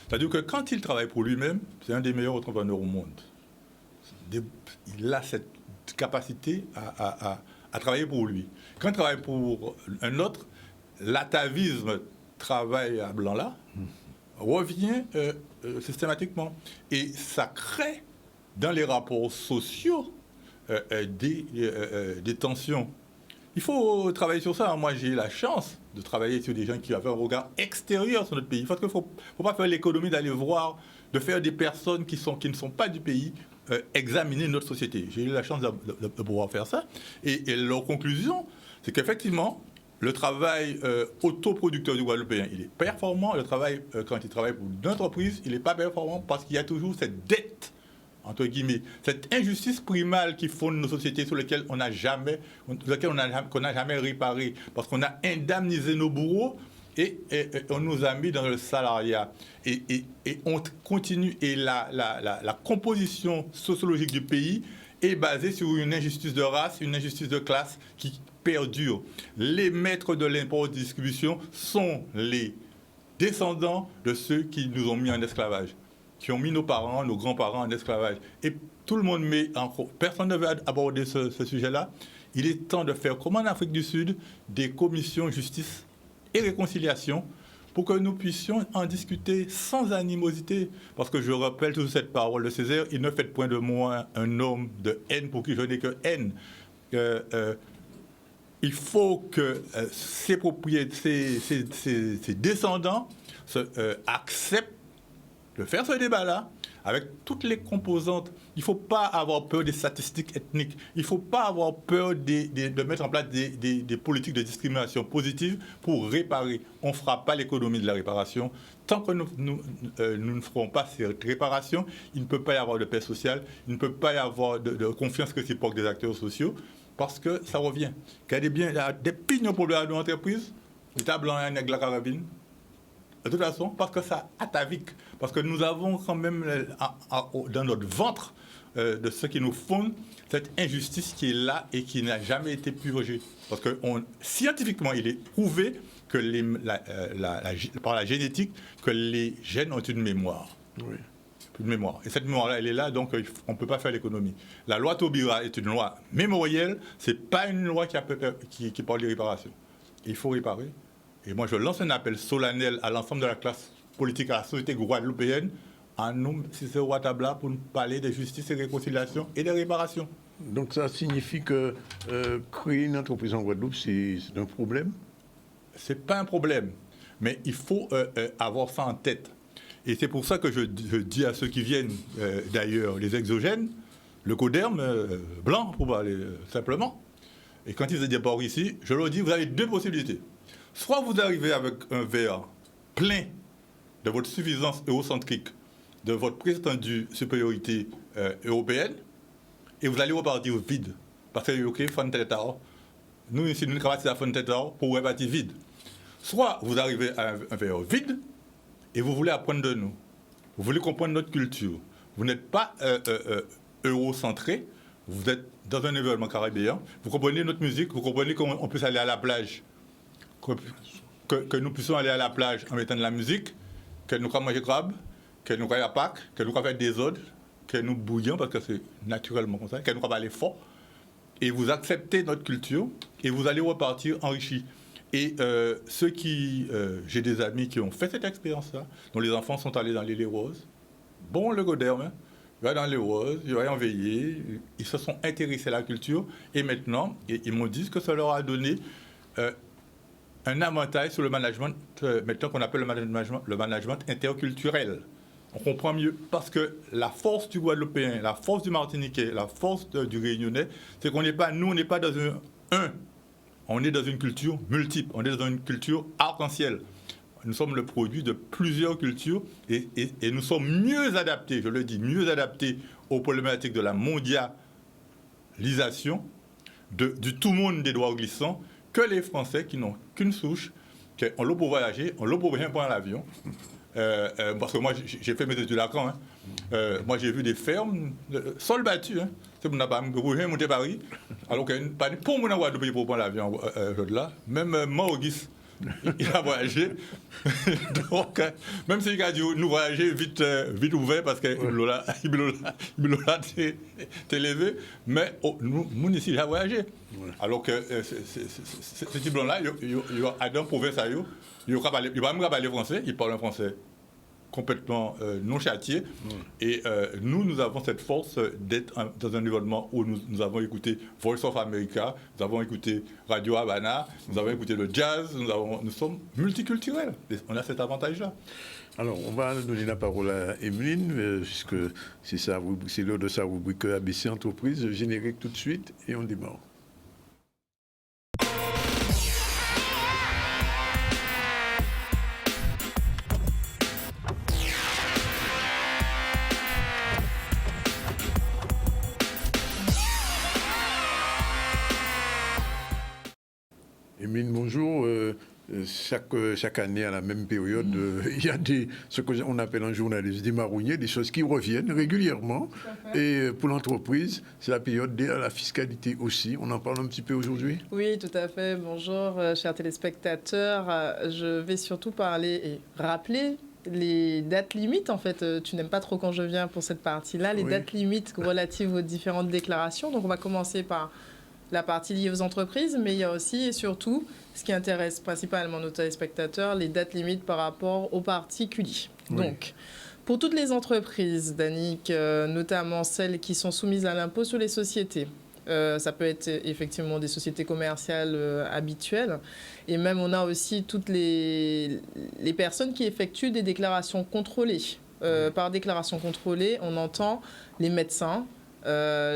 S9: C'est-à-dire que quand il travaille pour lui-même, c'est un des meilleurs entrepreneurs au monde. Il a cette capacité à travailler pour lui. Quand il travaille pour un autre, l'atavisme travail à Blanc-là revient systématiquement. Et ça crée dans les rapports sociaux des tensions. Il faut travailler sur ça. Moi, j'ai eu la chance de travailler sur des gens qui avaient un regard extérieur sur notre pays. Parce qu'il ne faut pas faire l'économie d'aller voir, de faire des personnes qui ne sont pas du pays examiner notre société. J'ai eu la chance de pouvoir faire ça. Et leur conclusion, c'est qu'effectivement, le travail autoproducteur du Guadeloupéen, il est performant. Le travail, quand il travaille pour une entreprise, il n'est pas performant parce qu'il y a toujours cette dette, entre guillemets, cette injustice primale qui fonde nos sociétés sur lesquelles on n'a jamais réparé, parce qu'on a indemnisé nos bourreaux et on nous a mis dans le salariat. Et on continue, et la composition sociologique du pays est basée sur une injustice de race, une injustice de classe qui perdure. Les maîtres de l'import de distribution sont les descendants de ceux qui nous ont mis en esclavage, qui ont mis nos parents, nos grands-parents en esclavage. Et tout le monde met encore. Personne ne veut aborder ce sujet-là. Il est temps de faire, comme en Afrique du Sud, des commissions justice et réconciliation pour que nous puissions en discuter sans animosité. Parce que je rappelle toujours cette parole de Césaire, il ne fait point de moi un homme de haine pour qui je n'ai que haine. Il faut que ses descendants acceptent de faire ce débat-là avec toutes les composantes. Il ne faut pas avoir peur des statistiques ethniques. Il ne faut pas avoir peur de mettre en place des politiques de discrimination positive pour réparer. On ne fera pas l'économie de la réparation. Tant que nous ne ferons pas cette réparation, il ne peut pas y avoir de paix sociale, il ne peut pas y avoir de confiance réciproque des acteurs sociaux, parce que ça revient. Qu'il y a des pignons pour l'entreprise, l'État blanc avec la carabine. De toute façon, parce que ça atavique, parce que nous avons quand même dans notre ventre de ce qui nous fonde cette injustice qui est là et qui n'a jamais été purgée. Parce que scientifiquement, il est prouvé que par la génétique, que les gènes ont une mémoire.
S1: Oui.
S9: Plus de mémoire. Et cette mémoire-là, elle est là, donc on ne peut pas faire l'économie. La loi Taubira est une loi mémorielle, ce n'est pas une loi qui parle de réparation. Il faut réparer. Et moi, je lance un appel solennel à l'ensemble de la classe politique, à la société guadeloupéenne, à nous, si c'est au tabla, pour nous parler de justice et réconciliation et de réparation.
S1: Donc ça signifie que créer une entreprise en Guadeloupe, c'est un problème?
S9: Ce n'est pas un problème, mais il faut avoir ça en tête. Et c'est pour ça que je dis à ceux qui viennent, d'ailleurs, les exogènes, le coderme blanc, pour parler simplement, et quand ils se débarquent ici, je leur dis, vous avez deux possibilités. Soit vous arrivez avec un verre plein de votre suffisance eurocentrique, de votre prétendue supériorité européenne, et vous allez repartir vide. Parce que, OK, nous, ici, nous travaillons pour repartir vide. Soit vous arrivez à un verre vide, et vous voulez apprendre de nous. Vous voulez comprendre notre culture. Vous n'êtes pas eurocentré, vous êtes dans un environnement caribéen, vous comprenez notre musique, vous comprenez qu'on puisse aller à la plage, que nous puissions aller à la plage en mettant de la musique, que nous puissions manger crabe, que nous puissions à Pâques, que nous puissions faire des ordres, que nous bouillons, parce que c'est naturellement comme ça, que nous puissions aller fort. Et vous acceptez notre culture, et vous allez repartir enrichis. Et j'ai des amis qui ont fait cette expérience-là, dont les enfants sont allés dans l'île Rose. Bon, le Goderme, hein, ils vont dans l'île Rose, ils vont en veiller, ils se sont intéressés à la culture, et maintenant, ils m'ont dit que ça leur a donné un avantage sur le management, maintenant qu'on appelle le management interculturel. On comprend mieux, parce que la force du Guadeloupéen, la force du Martiniquais, la force du Réunionnais, c'est qu'on n'est pas, nous, on n'est pas dans un. On est dans une culture multiple, on est dans une culture arc-en-ciel. Nous sommes le produit de plusieurs cultures et nous sommes mieux adaptés, je le dis, mieux adaptés aux problématiques de la mondialisation, du tout monde des droits glissants, que les Français qui n'ont qu'une souche, on l'a pour voyager, on l'a pour rien prendre l'avion. Parce que moi, j'ai fait mes études à Caen. Hein. Moi, j'ai vu des fermes, sol battu. Hein. C'est pour ne monter Paris. Alors qu'il n'y a pas pour mon avoir de pays pour prendre l'avion là. Même moi, Auguste, il a voyagé. Donc, même s'il a dit nous voyager vite ouvert parce qu'il l'a élevé. Mais nous, ici, il a voyagé. Ouais. Alors que ce type là, il a dans la province, il ne va pas parler français, il parle un français complètement non châtié. Et nous avons cette force d'être dans un environnement où nous avons écouté Voice of America, nous avons écouté Radio Havana, nous avons écouté le jazz, nous sommes multiculturels. Et on a cet avantage-là.
S1: Alors, on va donner la parole à Emeline, puisque c'est l'heure de sa rubrique ABC Entreprise, générique tout de suite, et on démarre. Emeline, bonjour. Chaque année, à la même période, il y a ce qu'on appelle en journalisme des marronniers, des choses qui reviennent régulièrement. Et pour l'entreprise, c'est la période de la fiscalité aussi. On en parle un petit peu aujourd'hui?
S10: Oui, tout à fait. Bonjour, chers téléspectateurs. Je vais surtout parler et rappeler les dates limites. En fait, tu n'aimes pas trop quand je viens pour cette partie-là. Les dates limites relatives aux différentes déclarations. Donc, on va commencer par la partie liée aux entreprises, mais il y a aussi et surtout, ce qui intéresse principalement nos téléspectateurs, les dates limites par rapport aux particuliers. Oui. Donc, pour toutes les entreprises, Danick, notamment celles qui sont soumises à l'impôt sur les sociétés, ça peut être effectivement des sociétés commerciales habituelles, et même on a aussi toutes les personnes qui effectuent des déclarations contrôlées. Par déclaration contrôlée, on entend les médecins,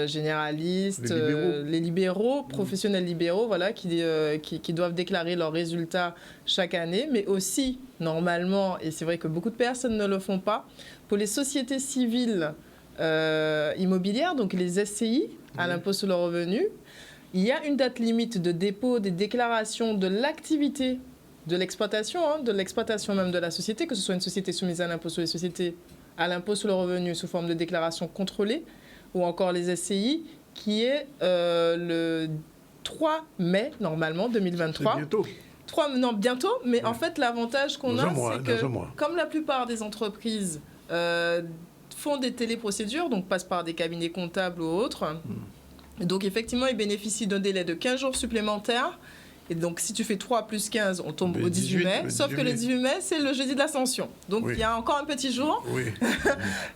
S10: généralistes, les libéraux, professionnels libéraux, voilà, qui doivent déclarer leurs résultats chaque année, mais aussi, normalement, et c'est vrai que beaucoup de personnes ne le font pas, pour les sociétés civiles immobilières, donc les SCI, à l'impôt sur le revenu, il y a une date limite de dépôt des déclarations de l'activité de l'exploitation, de l'exploitation même de la société, que ce soit une société soumise à l'impôt sur les sociétés, à l'impôt sur le revenu sous forme de déclaration contrôlée, ou encore les SCI, qui est le 3 mai, normalement, 2023.
S1: C'est bientôt.
S10: Bientôt, mais en fait, l'avantage qu'on a, c'est que,
S1: dans un mois,
S10: comme la plupart des entreprises font des téléprocédures, donc passent par des cabinets comptables ou autres. Donc effectivement, ils bénéficient d'un délai de 15 jours supplémentaires. Et donc, si tu fais 3 plus 15, on tombe au 18 mai. Sauf que le 18 mai, c'est le jeudi de l'Ascension. Donc, il y a encore un petit jour.
S1: Oui.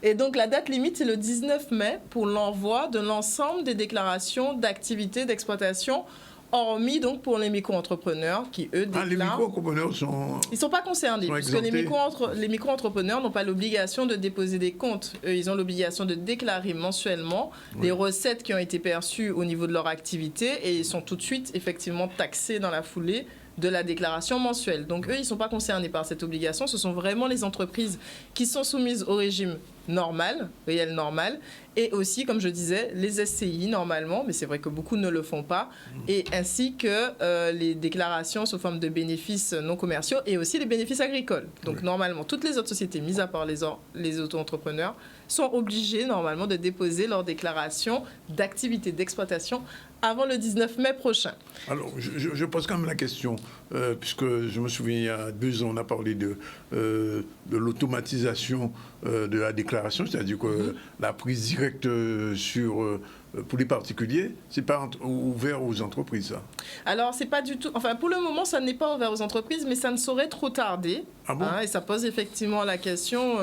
S10: Et donc, la date limite, c'est le 19 mai pour l'envoi de l'ensemble des déclarations d'activité d'exploitation, hormis donc pour les micro-entrepreneurs qui, eux, déclarent...
S1: les micro-entrepreneurs sont...
S10: Ils ne sont pas concernés, puisque les micro-entrepreneurs n'ont pas l'obligation de déposer des comptes. Eux, ils ont l'obligation de déclarer mensuellement les recettes qui ont été perçues au niveau de leur activité et ils sont tout de suite, effectivement, taxés dans la foulée de la déclaration mensuelle. Donc, eux, ils ne sont pas concernés par cette obligation. Ce sont vraiment les entreprises qui sont soumises au régime normal, réel normal, et aussi, comme je disais, les SCI normalement, mais c'est vrai que beaucoup ne le font pas, et ainsi que les déclarations sous forme de bénéfices non commerciaux et aussi les bénéfices agricoles. Donc, normalement, toutes les autres sociétés, mis à part les auto-entrepreneurs, sont obligées normalement de déposer leur déclaration d'activité d'exploitation avant le 19 mai prochain.
S1: Alors, je pose quand même la question, puisque je me souviens, il y a 2 ans, on a parlé de l'automatisation de la déclaration, c'est-à-dire que la prise directe pour les particuliers, c'est pas ouvert aux entreprises, ça?
S10: Alors, c'est pas du tout... Enfin, pour le moment, ça n'est pas ouvert aux entreprises, mais ça ne saurait trop tarder.
S1: Ah bon?
S10: Et ça pose effectivement la question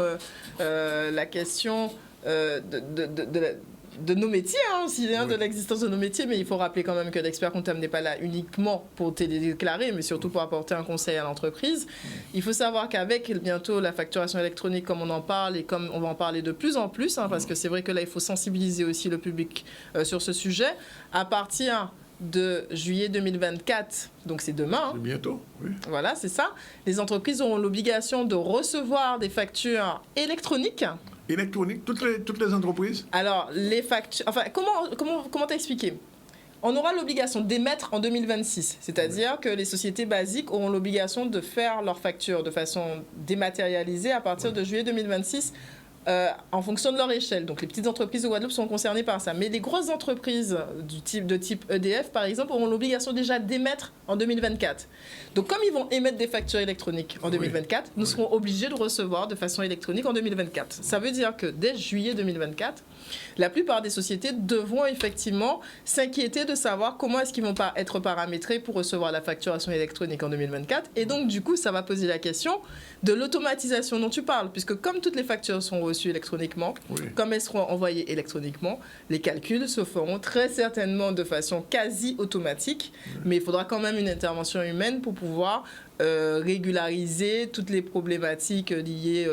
S10: de nos métiers, aussi, de l'existence de nos métiers, mais il faut rappeler quand même que l'expert comptable n'est pas là uniquement pour télédéclarer, mais surtout pour apporter un conseil à l'entreprise. Il faut savoir qu'avec bientôt la facturation électronique, comme on en parle, et comme on va en parler de plus en plus, parce que c'est vrai que là, il faut sensibiliser aussi le public sur ce sujet, à partir de juillet 2024, donc c'est demain.
S1: C'est bientôt, oui.
S10: Voilà, c'est ça. Les entreprises auront l'obligation de recevoir des factures électroniques.
S1: Électronique, toutes les entreprises?
S10: Alors, les factures... Enfin, comment t'expliquer? On aura l'obligation d'émettre en 2026, c'est-à-dire que les sociétés basiques auront l'obligation de faire leurs factures de façon dématérialisée à partir de juillet 2026 en fonction de leur échelle. Donc, les petites entreprises de Guadeloupe sont concernées par ça. Mais les grosses entreprises de type EDF, par exemple, auront l'obligation déjà d'émettre en 2024. Donc, comme ils vont émettre des factures électroniques en 2024, nous serons obligés de recevoir de façon électronique en 2024. Ça veut dire que dès juillet 2024, la plupart des sociétés devront effectivement s'inquiéter de savoir comment est-ce qu'ils vont être paramétrés pour recevoir la facturation électronique en 2024. Et donc, du coup, ça va poser la question de l'automatisation dont tu parles, puisque comme toutes les factures sont reçues électroniquement, comme elles seront envoyées électroniquement, les calculs se feront très certainement de façon quasi automatique, mais il faudra quand même une intervention humaine pour pouvoir régulariser toutes les problématiques liées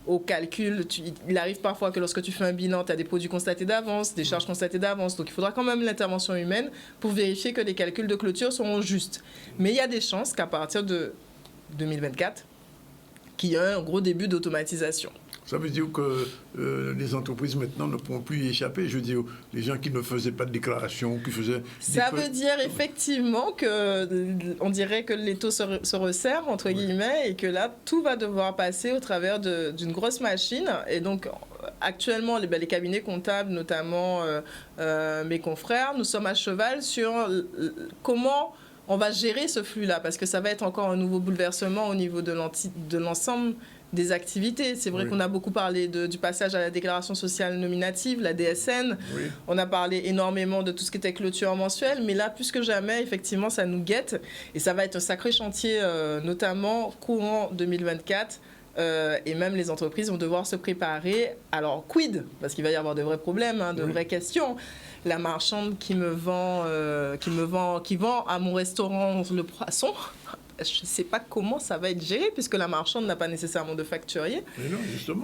S10: au calcul. Il arrive parfois que lorsque tu fais un bilan, tu as des produits constatés d'avance, des charges constatées d'avance, donc il faudra quand même l'intervention humaine pour vérifier que les calculs de clôture seront justes. Mais il y a des chances qu'à partir de 2024, qu'il y ait un gros début d'automatisation.
S1: Ça veut dire que les entreprises maintenant ne pourront plus y échapper. Je veux dire, les gens qui ne faisaient pas de déclaration, qui faisaient...
S10: Ça veut dire effectivement qu'on dirait que les taux se resserrent, entre guillemets, et que là, tout va devoir passer au travers d'une grosse machine. Et donc, actuellement, les cabinets comptables, notamment mes confrères, nous sommes à cheval sur comment on va gérer ce flux-là, parce que ça va être encore un nouveau bouleversement au niveau de l'ensemble des activités. C'est vrai qu'on a beaucoup parlé du passage à la déclaration sociale nominative, la DSN. Oui. On a parlé énormément de tout ce qui était clôture mensuelle, mais là, plus que jamais, effectivement, ça nous guette. Et ça va être un sacré chantier, notamment courant 2024. Et même les entreprises vont devoir se préparer. Alors, quid? Parce qu'il va y avoir de vrais problèmes, de vraies questions. La marchande qui vend à mon restaurant le poisson, je ne sais pas comment ça va être géré, puisque la marchande n'a pas nécessairement de facturier.
S1: Mais non, justement.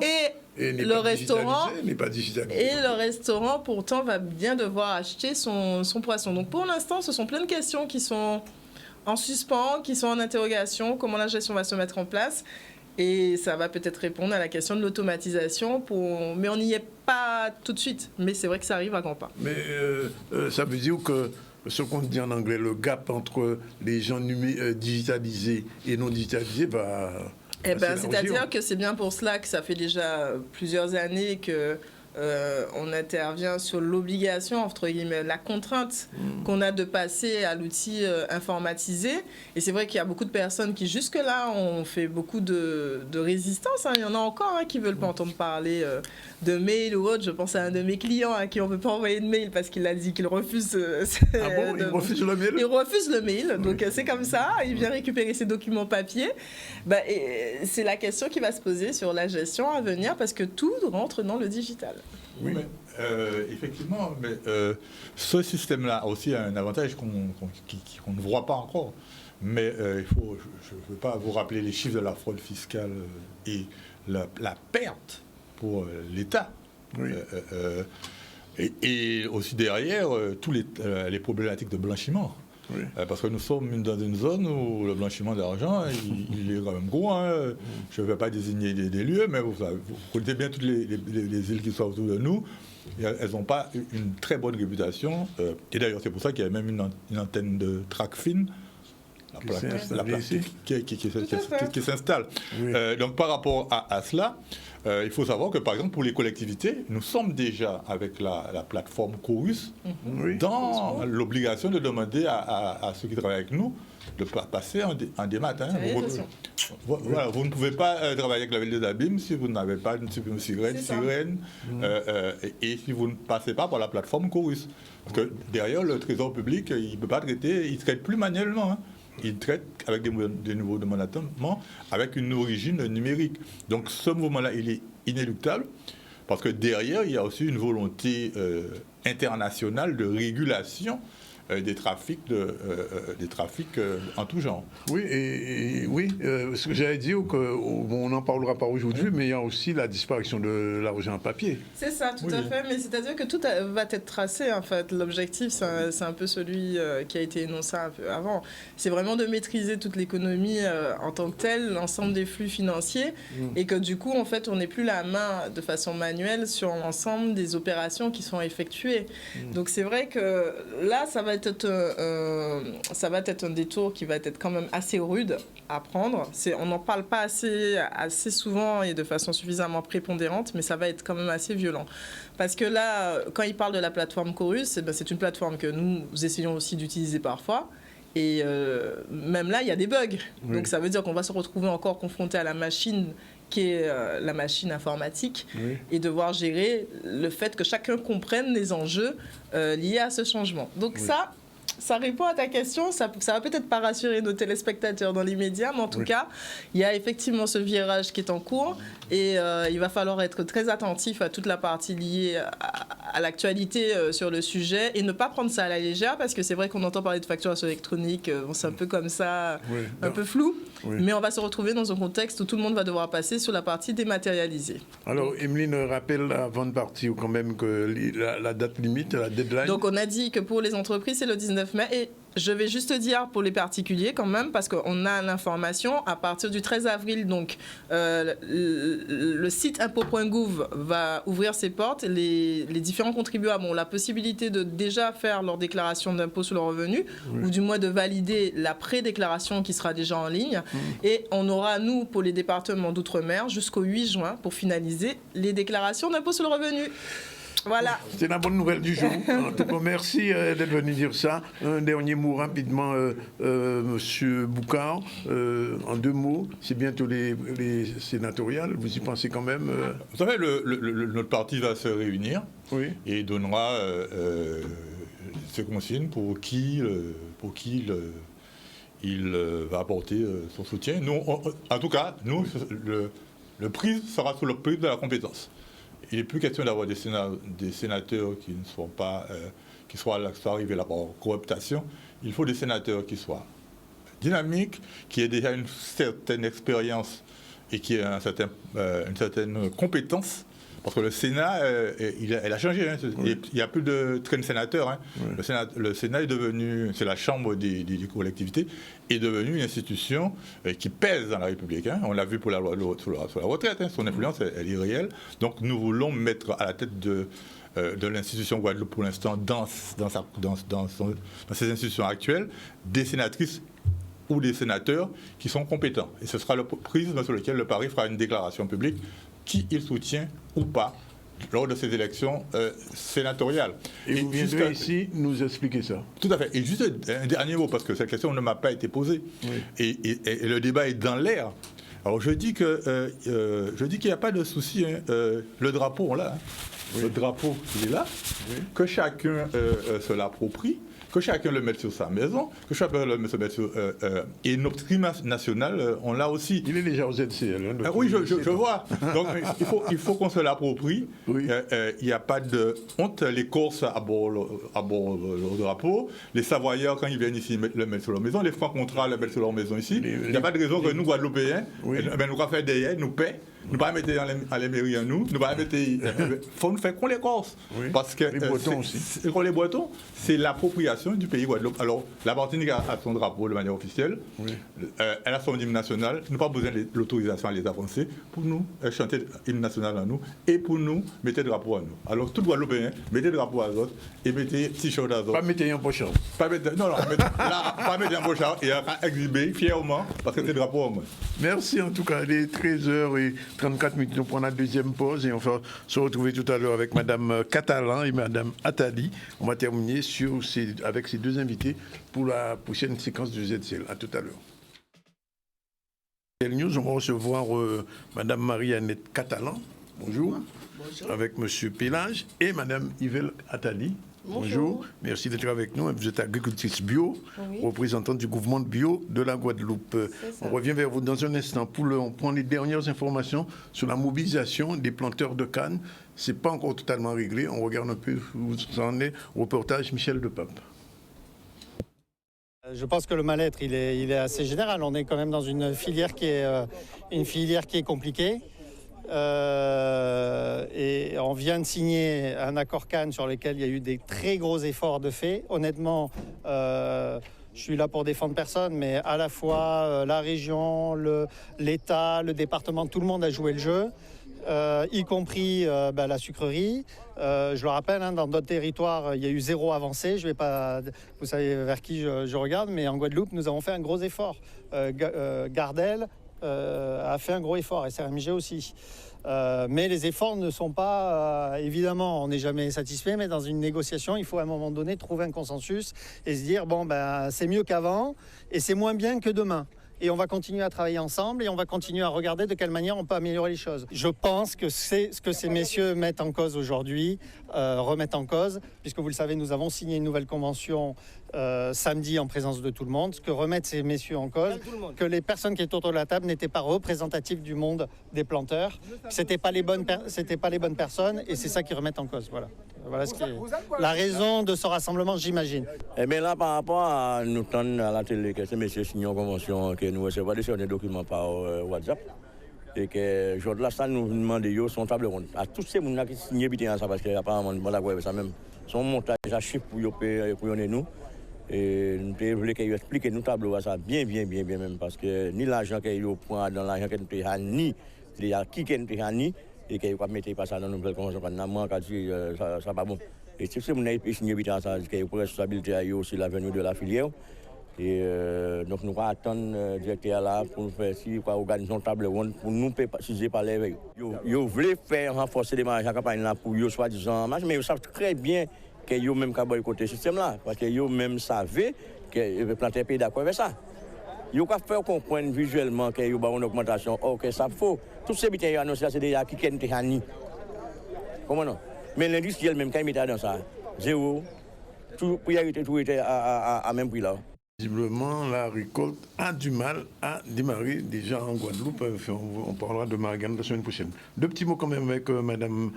S10: Et le restaurant
S1: n'est pas digitalisé.
S10: Et le restaurant, pourtant, va bien devoir acheter son poisson. Donc, pour l'instant, ce sont plein de questions qui sont en suspens, qui sont en interrogation, comment la gestion va se mettre en place. Et ça va peut-être répondre à la question de l'automatisation, mais on n'y est pas tout de suite. Mais c'est vrai que ça arrive à grands pas.
S1: Mais ça veut dire que ce qu'on dit en anglais, le gap entre les gens digitalisés et non digitalisés va...
S10: C'est-à-dire que c'est bien pour cela que ça fait déjà plusieurs années que on intervient sur l'obligation, entre guillemets, la contrainte qu'on a de passer à l'outil informatisé. Et c'est vrai qu'il y a beaucoup de personnes qui, jusque-là, ont fait beaucoup de résistance. Il y en a encore qui ne veulent pas entendre parler de mail ou autre. Je pense à un de mes clients à qui on ne peut pas envoyer de mail parce qu'il a dit qu'il refuse...
S1: il refuse le mail?
S10: Il refuse le mail. Donc, c'est comme ça. Il vient récupérer ses documents papier. Et c'est la question qui va se poser sur la gestion à venir parce que tout rentre dans le digital.
S9: Oui, mais, effectivement, mais ce système-là a aussi un avantage qu'on ne voit pas encore. Mais je ne veux pas vous rappeler les chiffres de la fraude fiscale et la perte pour l'État.
S1: Oui.
S9: Et aussi derrière, tous les problématiques de blanchiment. Oui. Parce que nous sommes dans une zone où le blanchiment d'argent, il est quand même gros. Je ne vais pas désigner des lieux, mais vous connaissez bien toutes les îles qui sont autour de nous. Elles n'ont pas une très bonne réputation. Et d'ailleurs, c'est pour ça qu'il y a même une antenne de Tracfin qui s'installe. Oui. Donc par rapport à cela, il faut savoir que par exemple pour les collectivités, nous sommes déjà avec la plateforme Chorus dans l'obligation de demander à ceux qui travaillent avec nous de passer en démat. Voilà, vous ne pouvez pas travailler avec la ville des Abîmes si vous n'avez pas une sirène et si vous ne passez pas par la plateforme Chorus. Parce que derrière, le Trésor public, il ne peut pas traiter, il ne traite plus manuellement. Il traite avec des nouveaux demandements, avec une origine numérique. Donc ce mouvement-là, il est inéluctable, parce que derrière, il y a aussi une volonté internationale de régulation des trafics en tout genre.
S1: Oui, ce que j'allais dire, on n'en parlera pas aujourd'hui, mais il y a aussi la disparition de l'argent en papier.
S10: C'est ça, tout à fait, mais c'est-à-dire que tout va être tracé, en fait. L'objectif, c'est un peu celui qui a été énoncé un peu avant. C'est vraiment de maîtriser toute l'économie en tant que telle, l'ensemble des flux financiers, et que du coup, en fait, on n'ait plus la main de façon manuelle sur l'ensemble des opérations qui sont effectuées. Donc c'est vrai que là, ça va être un détour qui va être quand même assez rude à prendre. On n'en parle pas assez souvent et de façon suffisamment prépondérante, mais ça va être quand même assez violent. Parce que là, quand il parle de la plateforme Chorus, c'est une plateforme que nous essayons aussi d'utiliser parfois. Et même là, il y a des bugs. Oui. Donc ça veut dire qu'on va se retrouver encore confronté à la machine qui est la machine informatique, et devoir gérer le fait que chacun comprenne les enjeux liés à ce changement. Donc ça répond à ta question, ça va peut-être pas rassurer nos téléspectateurs dans l'immédiat, mais en tout cas, il y a effectivement ce virage qui est en cours, et il va falloir être très attentif à toute la partie liée à l'actualité sur le sujet, et ne pas prendre ça à la légère, parce que c'est vrai qu'on entend parler de facturation électronique, c'est un peu comme ça, un peu flou, mais on va se retrouver dans un contexte où tout le monde va devoir passer sur la partie dématérialisée.
S1: Alors, Emeline rappelle avant de partir quand même que la date limite, la deadline.
S10: Donc on a dit que pour les entreprises, c'est le 19 mai, et je vais juste dire pour les particuliers quand même, parce qu'on a l'information, à partir du 13 avril, donc le site impôt.gouv va ouvrir ses portes. Les différents contribuables ont la possibilité de déjà faire leur déclaration d'impôt sur le revenu, ou du moins de valider la pré-déclaration qui sera déjà en ligne. Et on aura, nous, pour les départements d'outre-mer, jusqu'au 8 juin pour finaliser les déclarations d'impôt sur le revenu. Voilà.
S1: C'est la bonne nouvelle du jour. En tout cas, merci d'être venu dire ça. Un dernier mot rapidement, Monsieur Boucard. En 2 mots, c'est bientôt les sénatoriales. Vous y pensez quand même
S9: Vous savez, notre parti va se réunir et donnera ses consignes pour qui il va apporter son soutien. Nous, en tout cas, nous, le prix sera sous le prix de la compétence. Il n'est plus question d'avoir des sénateurs qui ne sont pas, qui soient arrivés là par cooptation. Il faut des sénateurs qui soient dynamiques, qui aient déjà une certaine expérience et qui aient une certaine compétence. Parce que le Sénat, elle a changé. Il n'y a plus de traîne sénateur. Le Sénat est devenu, c'est la chambre des collectivités, est devenue une institution qui pèse dans la République. On l'a vu pour la loi sur la retraite. Son influence, elle est réelle. Donc nous voulons mettre à la tête de l'institution Guadeloupe pour l'instant dans ces institutions actuelles des sénatrices ou des sénateurs qui sont compétents. Et ce sera le prisme sur lequel le Paris fera une déclaration publique qui il soutient ou pas lors de ces élections sénatoriales.
S1: Et vous viendrez ici nous expliquer ça.
S9: Tout à fait. Et juste un dernier mot, parce que cette question ne m'a pas été posée. Oui. Et le débat est dans l'air. Alors je dis qu'il n'y a pas de souci. Hein. Le drapeau, on l'a. Hein. Oui. Le drapeau, il est là. Oui. Que chacun se l'approprie. Que chacun le mette sur sa maison, que chacun le mette sur... et notre climat national, on l'a aussi.
S1: Il est déjà aux ZCL.
S9: Hein, oui, je vois. Donc, il faut qu'on se l'approprie. Oui. Il n'y a pas de honte. Les Corses abordent le drapeau. Les Savoyards, quand ils viennent ici, le mettent sur leur maison. Les Francs-Comtois le mettent sur leur maison ici. Il n'y a pas de raison que nous, Guadeloupéens, nous allons faire des aides, nous paient. Nous pas mettre à les mairies à nous pas mettre. Faut nous faire qu'on les Corses. Oui. Parce que
S1: les Bretons aussi.
S9: Les Bretons, c'est l'appropriation du pays Guadeloupe. Alors, la Martinique a son drapeau de manière officielle. Oui. Elle a son hymne national. Nous n'avons pas besoin de l'autorisation à les avancer pour nous chanter l'hymne national à nous et pour nous mettre le drapeau à nous. Alors, tout Guadeloupéen, mettez le drapeau à d'autres et mettez t-shirt à d'autres.
S1: Pas mettre un pochard.
S9: Pas mettre un pochard et exhiber fièrement parce que c'est le drapeau à moi.
S1: Merci en tout cas. Il est 13h34. Nous prenons la deuxième pause et on va se retrouver tout à l'heure avec Mme Catalan et Mme Attali. On va terminer avec ces deux invités pour la prochaine séquence du ZCL. À tout à l'heure. News, on va recevoir Mme Marie-Annette Catalan. Bonjour. Bonjour. Avec M. Pélage et Mme Yvelle Attali. Bonjour, merci d'être avec nous. Vous êtes agricultrice bio, oui, représentante du mouvement bio de la Guadeloupe. On revient vers vous dans un instant on prend les dernières informations sur la mobilisation des planteurs de canne. Ce n'est pas encore totalement réglé. On regarde un peu où ça en est. Reportage Michel Depape.
S11: Je pense que le mal-être, il est assez général. On est quand même dans une filière qui est compliquée. Et on vient de signer un accord Cannes sur lequel il y a eu des très gros efforts de fait. Honnêtement, je suis là pour défendre personne, mais à la fois la région, l'État, le département, tout le monde a joué le jeu, y compris la sucrerie. Je le rappelle, hein, dans d'autres territoires, il y a eu zéro avancée. Je vais pas, vous savez vers qui je regarde, mais en Guadeloupe, nous avons fait un gros effort. Gardel a fait un gros effort et SRMG aussi. Mais les efforts ne sont pas... évidemment, on n'est jamais satisfait, mais dans une négociation, il faut à un moment donné trouver un consensus et se dire, c'est mieux qu'avant et c'est moins bien que demain. Et on va continuer à travailler ensemble et on va continuer à regarder de quelle manière on peut améliorer les choses. Je pense que c'est ce que ces messieurs mettent en cause aujourd'hui, remettent en cause, puisque vous le savez, nous avons signé une nouvelle convention samedi en présence de tout le monde. Ce que remettent ces messieurs en cause, que les personnes qui étaient autour de la table n'étaient pas représentatives du monde des planteurs, c'était pas les bonnes personnes et c'est ça qu'ils remettent en cause. Voilà ce qui est la raison de ce rassemblement, j'imagine.
S12: Eh bien là, par rapport à nous tendre à la télé que ces messieurs signent une convention que nous recevons des documents par WhatsApp et que aujourd'hui là, ça nous demande son table ronde. À tous ces gens qui signent bien ça parce qu'apparemment, ça même son montage à chiffre pour nous. Et nous voulons qu'ils expliquent nous tableau ça bien même parce que ni l'argent qu'ils prennent dans l'argent que nous avons ni qui nous avons et qu'ils ne mettent pas ça dans nos nouvelles conventions. Ça pas bon. Et si vous avez signé ça, c'est une responsabilité aussi l'avenir de la filière. Et donc nous allons attendre le directeur là pour faire organiser une table ronde pour nous préciser par les veilles. Ils veulent faire renforcer les marges en campagne là pour eux soi-disant, mais ils savent très bien qu'ils ont même qu'à boycotter ce système là parce qu'ils ont même savaient que le planter pays d'accord avec ça. Ils ont fait comprendre visuellement qu'il y a une augmentation. Ok, ça faut. Tous ces bitins annoncés, c'est déjà qui ont été hannis. Comment non? Mais l'industriel même, quand il mettait dans ça, zéro, tout était à même prix là.
S1: Visiblement, la récolte a du mal à démarrer déjà en Guadeloupe. On parlera de Marianne la semaine prochaine. Deux petits mots quand même avec Mme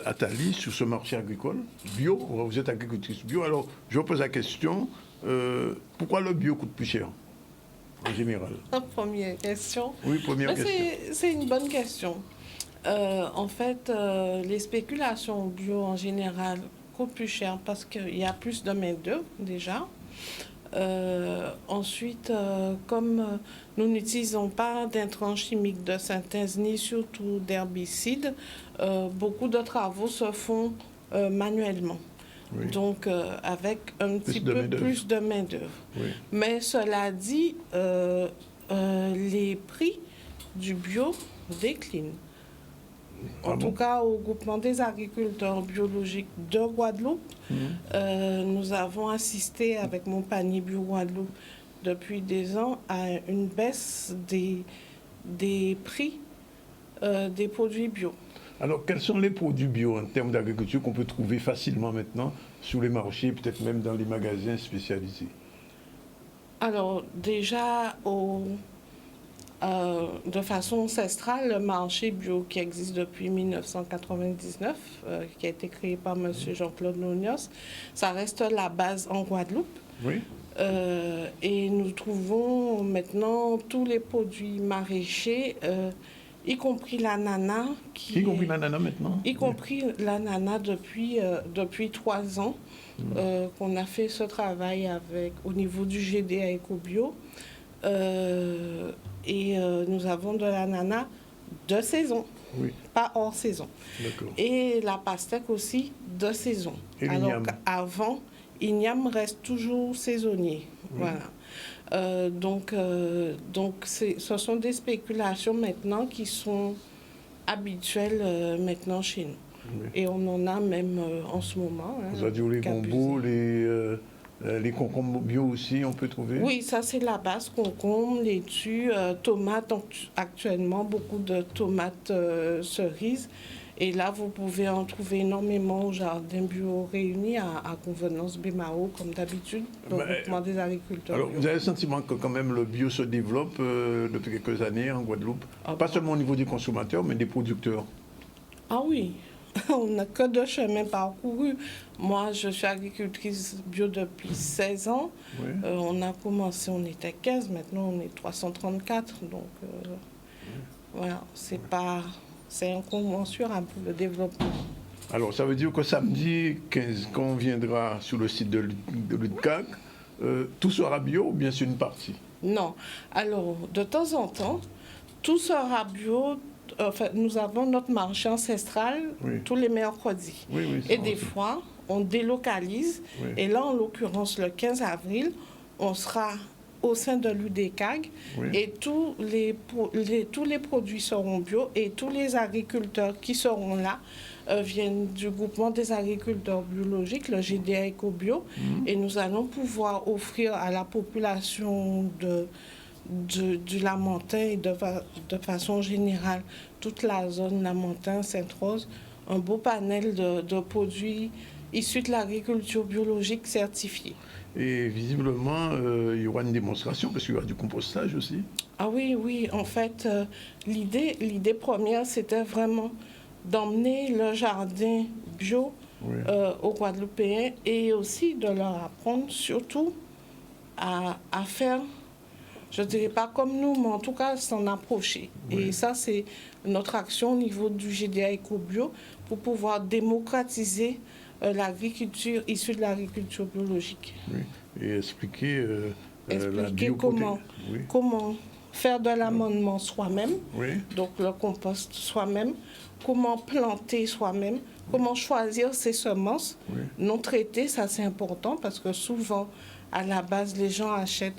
S1: Attali sur ce marché agricole bio. Vous êtes agricultrice bio. Alors, je vous pose la question, pourquoi le bio coûte plus cher en général?
S10: Première question.
S1: Oui, première question.
S10: C'est une bonne question. En fait, les spéculations bio en général coûtent plus cher parce qu'il y a plus de main-d'œuvre déjà. Ensuite, comme nous n'utilisons pas d'intrants chimiques de synthèse ni surtout d'herbicides, beaucoup de travaux se font manuellement. Oui. Donc, avec un petit peu plus de main-d'œuvre. Oui. Mais cela dit, les prix du bio déclinent.
S13: En tout cas, au groupement des agriculteurs biologiques de Guadeloupe, nous avons assisté avec mon panier Bio Guadeloupe depuis des ans à une baisse des prix des produits bio.
S1: Alors, quels sont les produits bio en termes d'agriculture qu'on peut trouver facilement maintenant sur les marchés, peut-être même dans les magasins spécialisés?
S13: Alors, déjà, de façon ancestrale, le marché bio qui existe depuis 1999, qui a été créé par M. Jean-Claude Nonios, ça reste la base en Guadeloupe.
S1: Oui.
S13: Et nous trouvons maintenant tous les produits maraîchers, y compris l'ananas.
S1: Y compris l'ananas maintenant?
S13: Y compris l'ananas depuis 3 ans qu'on a fait ce travail au niveau du GDA EcoBio. Nous avons de l'ananas de saison, pas hors saison. Et la pastèque aussi de saison.
S1: Et
S13: alors qu'avant, l'igname reste toujours saisonnier. Voilà. Ce sont des spéculations maintenant qui sont habituelles maintenant chez nous. Oui. Et on en a même en ce moment.
S1: Vous avez dit les gombos, les concombres bio aussi, on peut trouver?
S13: Oui, ça c'est la base, concombres, laitue, tomates, actuellement beaucoup de tomates cerises. Et là, vous pouvez en trouver énormément au jardin bio réuni à Convenance Bémao, comme d'habitude, le groupement des agriculteurs.
S1: Alors, vous avez le sentiment que quand même le bio se développe depuis quelques années en Guadeloupe, pas seulement au niveau des consommateurs, mais des producteurs?
S13: Ah oui, on n'a que 2 chemins parcourus. Moi, je suis agricultrice bio depuis 16 ans. Oui. On a commencé, on était 15, maintenant on est 334. Donc, voilà, c'est pas... C'est incommensurable le développement.
S1: Alors, ça veut dire que samedi 15, quand on viendra sur le site de l'UDCAG, tout sera bio ou bien c'est une partie?
S13: Non. Alors, de temps en temps, tout sera bio. Enfin, nous avons notre marché ancestral tous les mercredis. Et des fois, on délocalise. Et là, en l'occurrence, le 15 avril, on sera au sein de l'UDCAG et tous les produits seront bio et tous les agriculteurs qui seront là viennent du groupement des agriculteurs biologiques, le GDA EcoBio, et nous allons pouvoir offrir à la population du Lamentin et de façon générale toute la zone Lamentin, Sainte-Rose, un beau panel de produits issus de l'agriculture biologique certifiée.
S1: Et visiblement, il y aura une démonstration parce qu'il y aura du compostage aussi.
S13: Ah oui. En fait, l'idée première, c'était vraiment d'emmener le jardin bio aux Guadeloupéens et aussi de leur apprendre surtout à faire, je ne dirais pas comme nous, mais en tout cas s'en approcher. Et ça, c'est notre action au niveau du GDA EcoBio pour pouvoir démocratiser l'agriculture issue de l'agriculture biologique.
S1: Oui. Et expliquer la bioprotéine.
S13: Comment faire de l'amendement soi-même, donc le compost soi-même, comment planter soi-même, comment choisir ses semences non traitées, ça c'est important parce que souvent, à la base, les gens achètent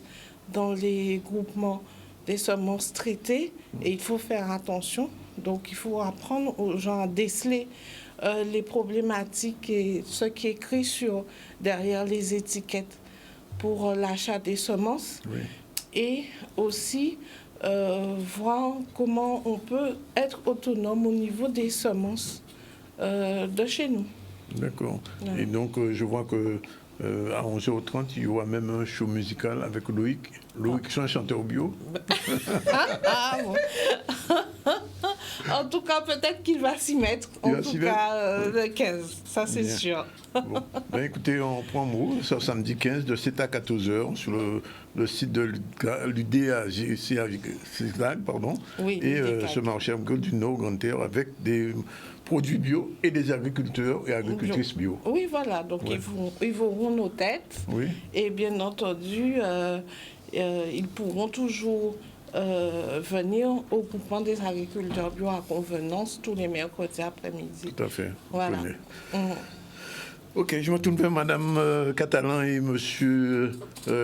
S13: dans les groupements des semences traitées et il faut faire attention. Donc il faut apprendre aux gens à déceler les problématiques et ce qui est écrit derrière les étiquettes pour l'achat des semences. Et aussi voir comment on peut être autonome au niveau des semences de chez nous.
S1: D'accord. Et donc, je vois que à 11h30, il y aura même un show musical avec Loïc. Loïc, c'est un chanteur bio.
S13: En tout cas, peut-être qu'il va s'y mettre. Le 15, ça c'est sûr.
S1: Bon. Écoutez, on prend mot, c'est samedi 15 de 7 à 14h sur le site de l'UDAG, pardon. Et ce marché du Nord Grande Terre avec des produits bio et des agriculteurs et agricultrices bio.
S13: Oui, voilà. Donc, ils verront nos têtes. Et bien entendu, ils pourront toujours venir au groupement des agriculteurs bio à Convenance tous les mercredis après-midi.
S1: Tout à fait.
S13: Voilà.
S1: Ok, je me tourne vers Madame Catalan et Monsieur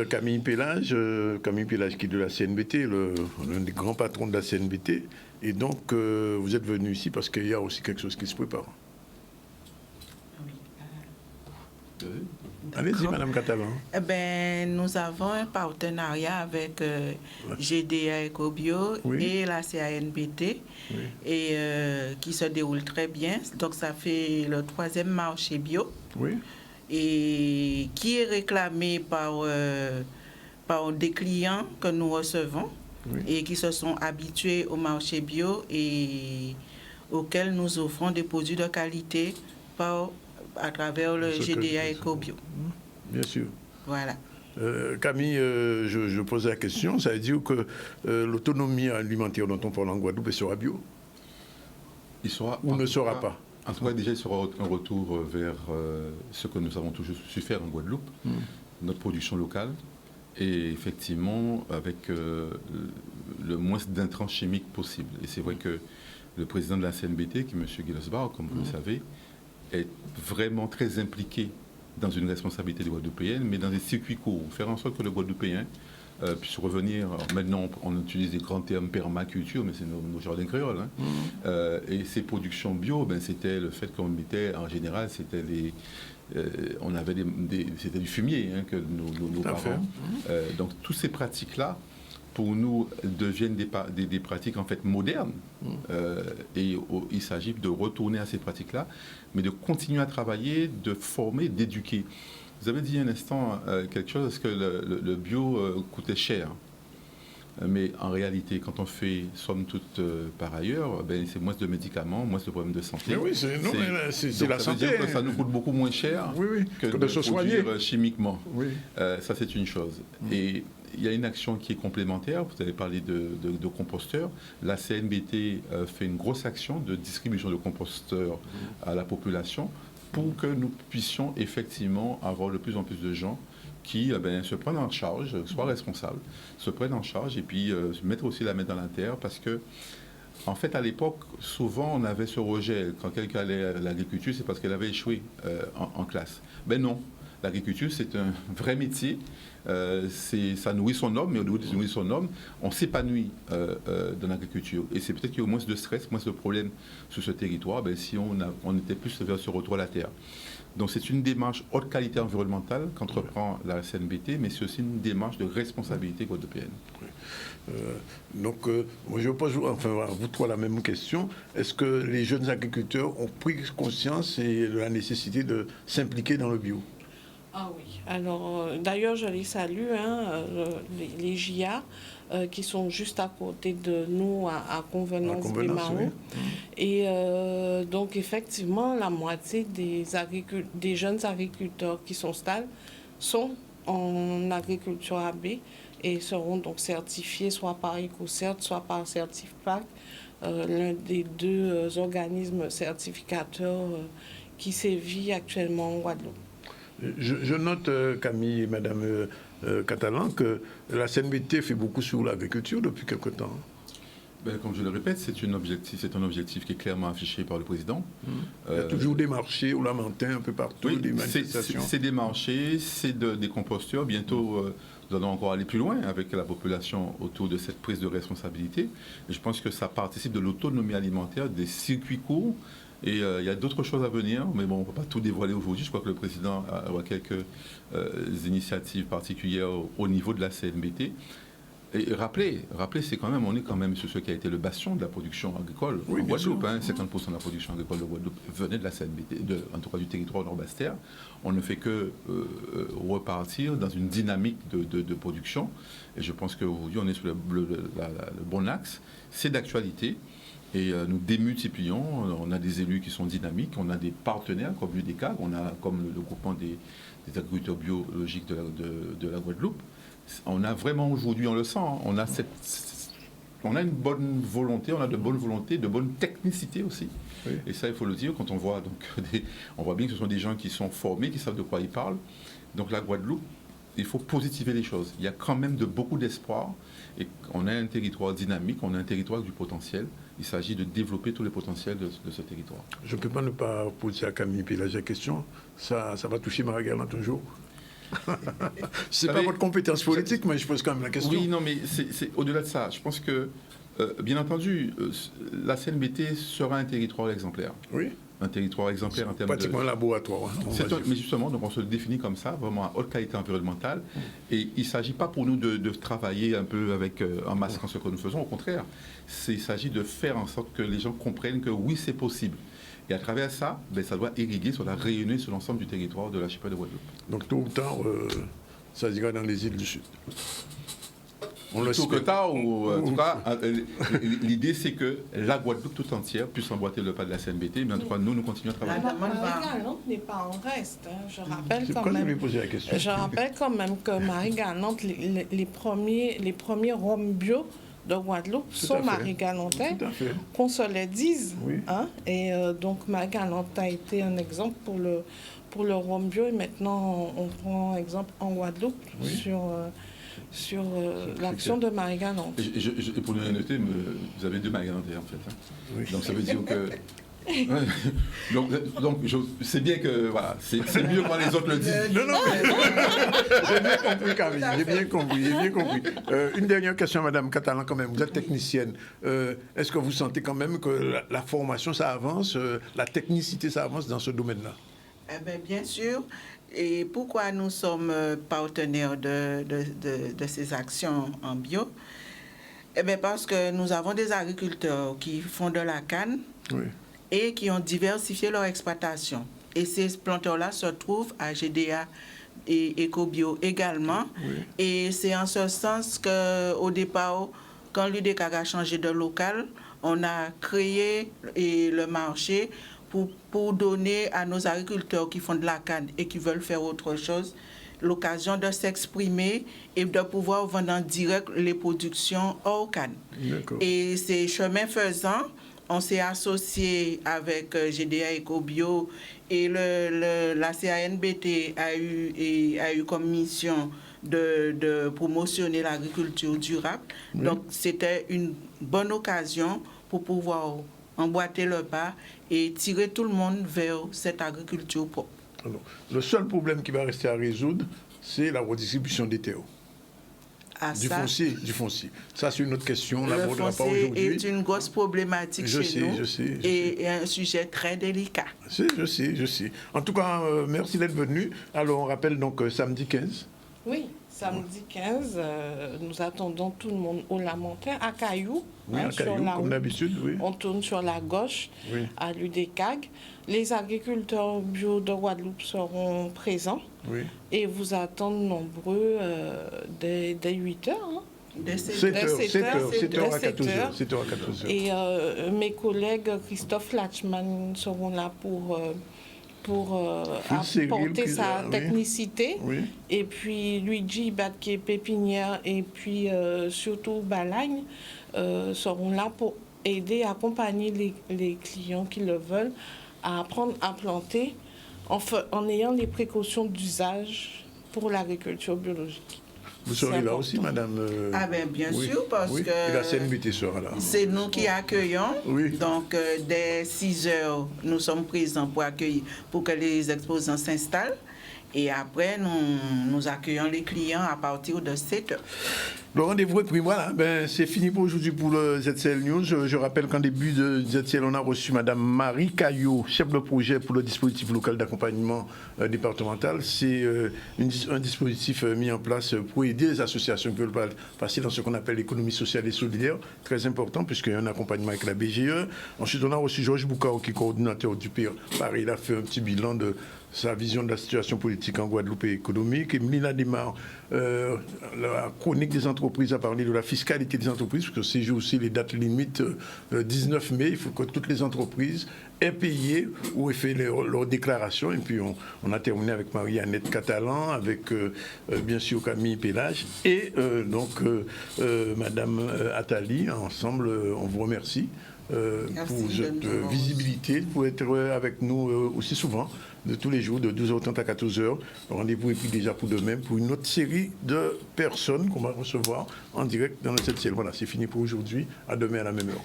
S1: Camille Pélage. Camille Pélage qui est de la CNBT, l'un des grands patrons de la CNBT. Et donc, vous êtes venu ici parce qu'il y a aussi quelque chose qui se prépare. Allez-y, Madame Catalan.
S14: Eh ben, nous avons un partenariat avec GDA EcoBio et la CANBT et qui se déroule très bien. Donc, ça fait le 3e marché bio et qui est réclamé par des clients que nous recevons et qui se sont habitués au marché bio et auxquels nous offrons des produits de qualité à travers le GDA EcoBio.
S1: Bien sûr.
S14: Voilà.
S1: Camille, je pose la question, ça veut dire que l'autonomie alimentaire dont on parle en Guadeloupe sera bio?
S15: Il sera,
S1: ou ne sera pas?
S15: En tout cas, déjà, il sera un retour vers ce que nous avons toujours su faire en Guadeloupe, notre production locale, et effectivement avec le moins d'intrants chimiques possible. Et c'est vrai que le président de la CNBT, qui est M. Gillesbar, comme vous le savez, est vraiment très impliqué dans une responsabilité des Guadeloupéennes, mais dans des circuits courts. Faire en sorte que le Guadeloupéen puisse revenir. Maintenant, on utilise des grands termes permaculture, mais c'est nos jardins créoles. Et ces productions bio, c'était le fait qu'on mettait, en général, c'était on avait c'était du fumier que nos parents. Donc, toutes ces pratiques-là, pour nous, deviennent des pratiques en fait modernes. Et il s'agit de retourner à ces pratiques-là, mais de continuer à travailler, de former, d'éduquer. Vous avez dit un instant quelque chose, est-ce que le bio coûtait cher? Mais en réalité, quand on fait somme toute par ailleurs, c'est moins de médicaments, moins de problèmes de santé.
S1: Mais oui, c'est la santé.
S15: Ça veut dire que ça nous coûte beaucoup moins cher que de se produire chimiquement. Ça, c'est une chose. Et il y a une action qui est complémentaire. Vous avez parlé de composteurs. La CNBT fait une grosse action de distribution de composteurs à la population pour que nous puissions effectivement avoir de plus en plus de gens qui se prennent en charge, soient responsables, se prennent en charge et puis mettre aussi la main dans la terre parce que, en fait, à l'époque, souvent, on avait ce rejet. Quand quelqu'un allait à l'agriculture, c'est parce qu'elle avait échoué en classe. Ben non. L'agriculture, c'est un vrai métier. Ça nourrit son homme, mais au niveau de nourrir son homme, on s'épanouit dans l'agriculture. Et c'est peut-être qu'il y a moins de stress, moins de problèmes sur ce territoire, si on était plus vers ce retour à la terre. Donc c'est une démarche haute qualité environnementale qu'entreprend la CNBT, mais c'est aussi une démarche de responsabilité guadeloupéenne.
S1: Donc, moi je pose à vous trois la même question. Est-ce que les jeunes agriculteurs ont pris conscience de la nécessité de s'impliquer dans le bio?
S13: Ah oui. Alors, d'ailleurs, je les salue, les JA, qui sont juste à côté de nous, à Convenance-Bémaro. Et donc, effectivement, la moitié des jeunes agriculteurs qui s'installent sont en agriculture AB et seront donc certifiés soit par EcoCert, soit par Certifac, l'un des deux organismes certificateurs qui sévit actuellement en Guadeloupe.
S1: Je note, Camille et Madame Catalan, que la CNBT fait beaucoup sur l'agriculture depuis quelque temps.
S15: Comme je le répète, c'est un objectif qui est clairement affiché par le président.
S1: Il y a toujours des marchés au Lamentin, un peu partout, des manifestations.
S15: C'est des marchés, c'est des composteurs. Bientôt, nous allons encore aller plus loin avec la population autour de cette prise de responsabilité. Et je pense que ça participe de l'autonomie alimentaire, des circuits courts. Et il y a d'autres choses à venir, mais bon, on ne peut pas tout dévoiler aujourd'hui. Je crois que le président a quelques initiatives particulières au niveau de la CNBT. Et rappeler, c'est quand même, on est quand même sur ce qui a été le bastion de la production agricole en Guadeloupe. 50% de la production agricole de Guadeloupe venait de la CNBT, en tout cas du territoire nord-Bastère. On ne fait que repartir dans une dynamique de production. Et je pense qu'aujourd'hui, on est sur le bon axe. C'est d'actualité. Et nous démultiplions, on a des élus qui sont dynamiques, on a des partenaires comme l'UDECAG, on a comme le groupement des agriculteurs biologiques de la Guadeloupe. On a vraiment aujourd'hui, on le sent, on a une bonne volonté, on a de bonnes volontés, de bonnes technicités aussi. Oui. Et ça, il faut le dire, quand on voit, on voit bien que ce sont des gens qui sont formés, qui savent de quoi ils parlent. Donc la Guadeloupe, il faut positiver les choses. Il y a quand même beaucoup d'espoir. Et on a un territoire dynamique, on a un territoire avec du potentiel. Il s'agit de développer tous les potentiels de ce territoire.
S1: Je ne peux pas ne pas poser à Camille Pélage la question. Ça va toucher Marie-Galante un jour. Ce n'est pas votre compétence politique, mais je pose quand même la question.
S15: Oui, non, mais c'est au-delà de ça. Je pense que Bien entendu, la CNBT sera un territoire exemplaire.
S1: Oui.
S15: Un territoire exemplaire en termes
S1: pratiquement un laboratoire.
S15: Mais justement, donc on se définit comme ça, vraiment à haute qualité environnementale. Et il ne s'agit pas pour nous de travailler un peu en masquant ce que nous faisons. Au contraire, il s'agit de faire en sorte que les gens comprennent que oui, c'est possible. Et à travers ça, ça doit irriguer, ça doit rayonner sur l'ensemble du territoire de l'archipel de Guadeloupe.
S1: Donc tôt ou tard, ça ira dans les îles du Sud.
S15: Tôt que tard, ou en tout cas, l'idée c'est que la Guadeloupe tout entière puisse emboîter le pas de la CNBT, mais en tout cas, nous continuons à travailler.
S13: Marie-Galante n'est pas en reste. Je rappelle quand même que Marie-Galante, les premiers rhums bio de Guadeloupe sont Marie-Galantais, qu'on se les dise.
S1: Oui.
S13: Hein? Et donc Marie-Galante a été un exemple pour le rhum bio, et maintenant on prend exemple en Guadeloupe sur l'action de Marie-Galante.
S15: Et pour nous noter, vous avez 2 Marie-Galantais en fait. Hein. Oui. Donc ça veut dire que... donc c'est bien que voilà, c'est mieux quand les autres le disent.
S1: Non, j'ai bien compris, Camille, j'ai bien compris. Une dernière question, Madame Catalan, quand même. Vous êtes technicienne. Est-ce que vous sentez quand même que la formation, ça avance, la technicité, ça avance dans ce domaine-là?
S14: Bien sûr. Et pourquoi nous sommes partenaires de ces actions en bio? Parce que nous avons des agriculteurs qui font de la canne. Oui. Et qui ont diversifié leur exploitation. Et ces planteurs-là se trouvent à GDA et EcoBio également. Oui. Et c'est en ce sens qu'au départ, quand l'UDECAG a changé de local, on a créé le marché pour donner à nos agriculteurs qui font de la canne et qui veulent faire autre chose l'occasion de s'exprimer et de pouvoir vendre en direct les productions hors canne. Et c'est chemin faisant, on s'est associé avec GDA EcoBio et la CANBT a eu comme mission de promotionner l'agriculture durable. Oui. Donc, c'était une bonne occasion pour pouvoir emboîter le pas et tirer tout le monde vers cette agriculture propre.
S1: Alors, le seul problème qui va rester à résoudre, c'est la redistribution des terres. Du foncier. Ça, c'est une autre question. On n'abordera pas aujourd'hui.
S14: Le foncier est une grosse problématique chez nous.
S1: Je sais.
S14: Et un sujet très délicat.
S1: Je sais. En tout cas, merci d'être venu. Alors, on rappelle donc samedi 15.
S13: Oui, samedi 15, nous attendons tout le monde au Lamentin, à Caillou.
S1: Oui, à Caillou, comme d'habitude, oui.
S13: On tourne sur la gauche, à l'UDECAG. Les agriculteurs bio de Guadeloupe seront présents. Oui. Et vous attendent nombreux dès 8 heures. Hein.
S1: Dès 7 heures à 14 heures.
S13: Et mes collègues Christophe Latchman seront là pour apporter sa technicité. Oui. Et puis Luigi Batke Pépinière et puis surtout Balagne seront là pour aider, accompagner les clients qui le veulent à apprendre à planter en ayant les précautions d'usage pour l'agriculture biologique.
S1: Vous serez là aussi, madame
S14: bien sûr, parce que
S1: et la CNBT sera là.
S14: C'est nous qui accueillons. Oui. Donc, dès 6 heures, nous sommes présents pour que les exposants s'installent. Et après, nous accueillons les clients à partir de 7 heures.
S1: Le rendez-vous est pris, voilà. C'est fini pour aujourd'hui pour le ZCL News. Je rappelle qu'en début de ZCL, on a reçu Mme Marie Caillot, chef de projet pour le dispositif local d'accompagnement départemental. C'est un dispositif mis en place pour aider les associations qui veulent passer dans ce qu'on appelle l'économie sociale et solidaire. Très important, puisqu'il y a un accompagnement avec la BGE. Ensuite, on a reçu Georges Boukao, qui est coordinateur du PIR. Pareil, il a fait un petit bilan de sa vision de la situation politique en Guadeloupe et économique. Et Mélina Desmar, la chronique des entreprises, a parlé de la fiscalité des entreprises, parce que c'est aussi les dates limites. 19 mai, il faut que toutes les entreprises aient payé ou aient fait leur déclaration. Et puis on a terminé avec Marie-Annette Catalan, avec bien sûr Camille Pélage et Madame Attali. Ensemble, on vous remercie pour cette visibilité, pour être avec nous aussi souvent, de tous les jours, de 12h30 à 14h. Le rendez-vous est pris déjà pour demain, pour une autre série de personnes qu'on va recevoir en direct dans le 7e. Voilà, c'est fini pour aujourd'hui. À demain à la même heure.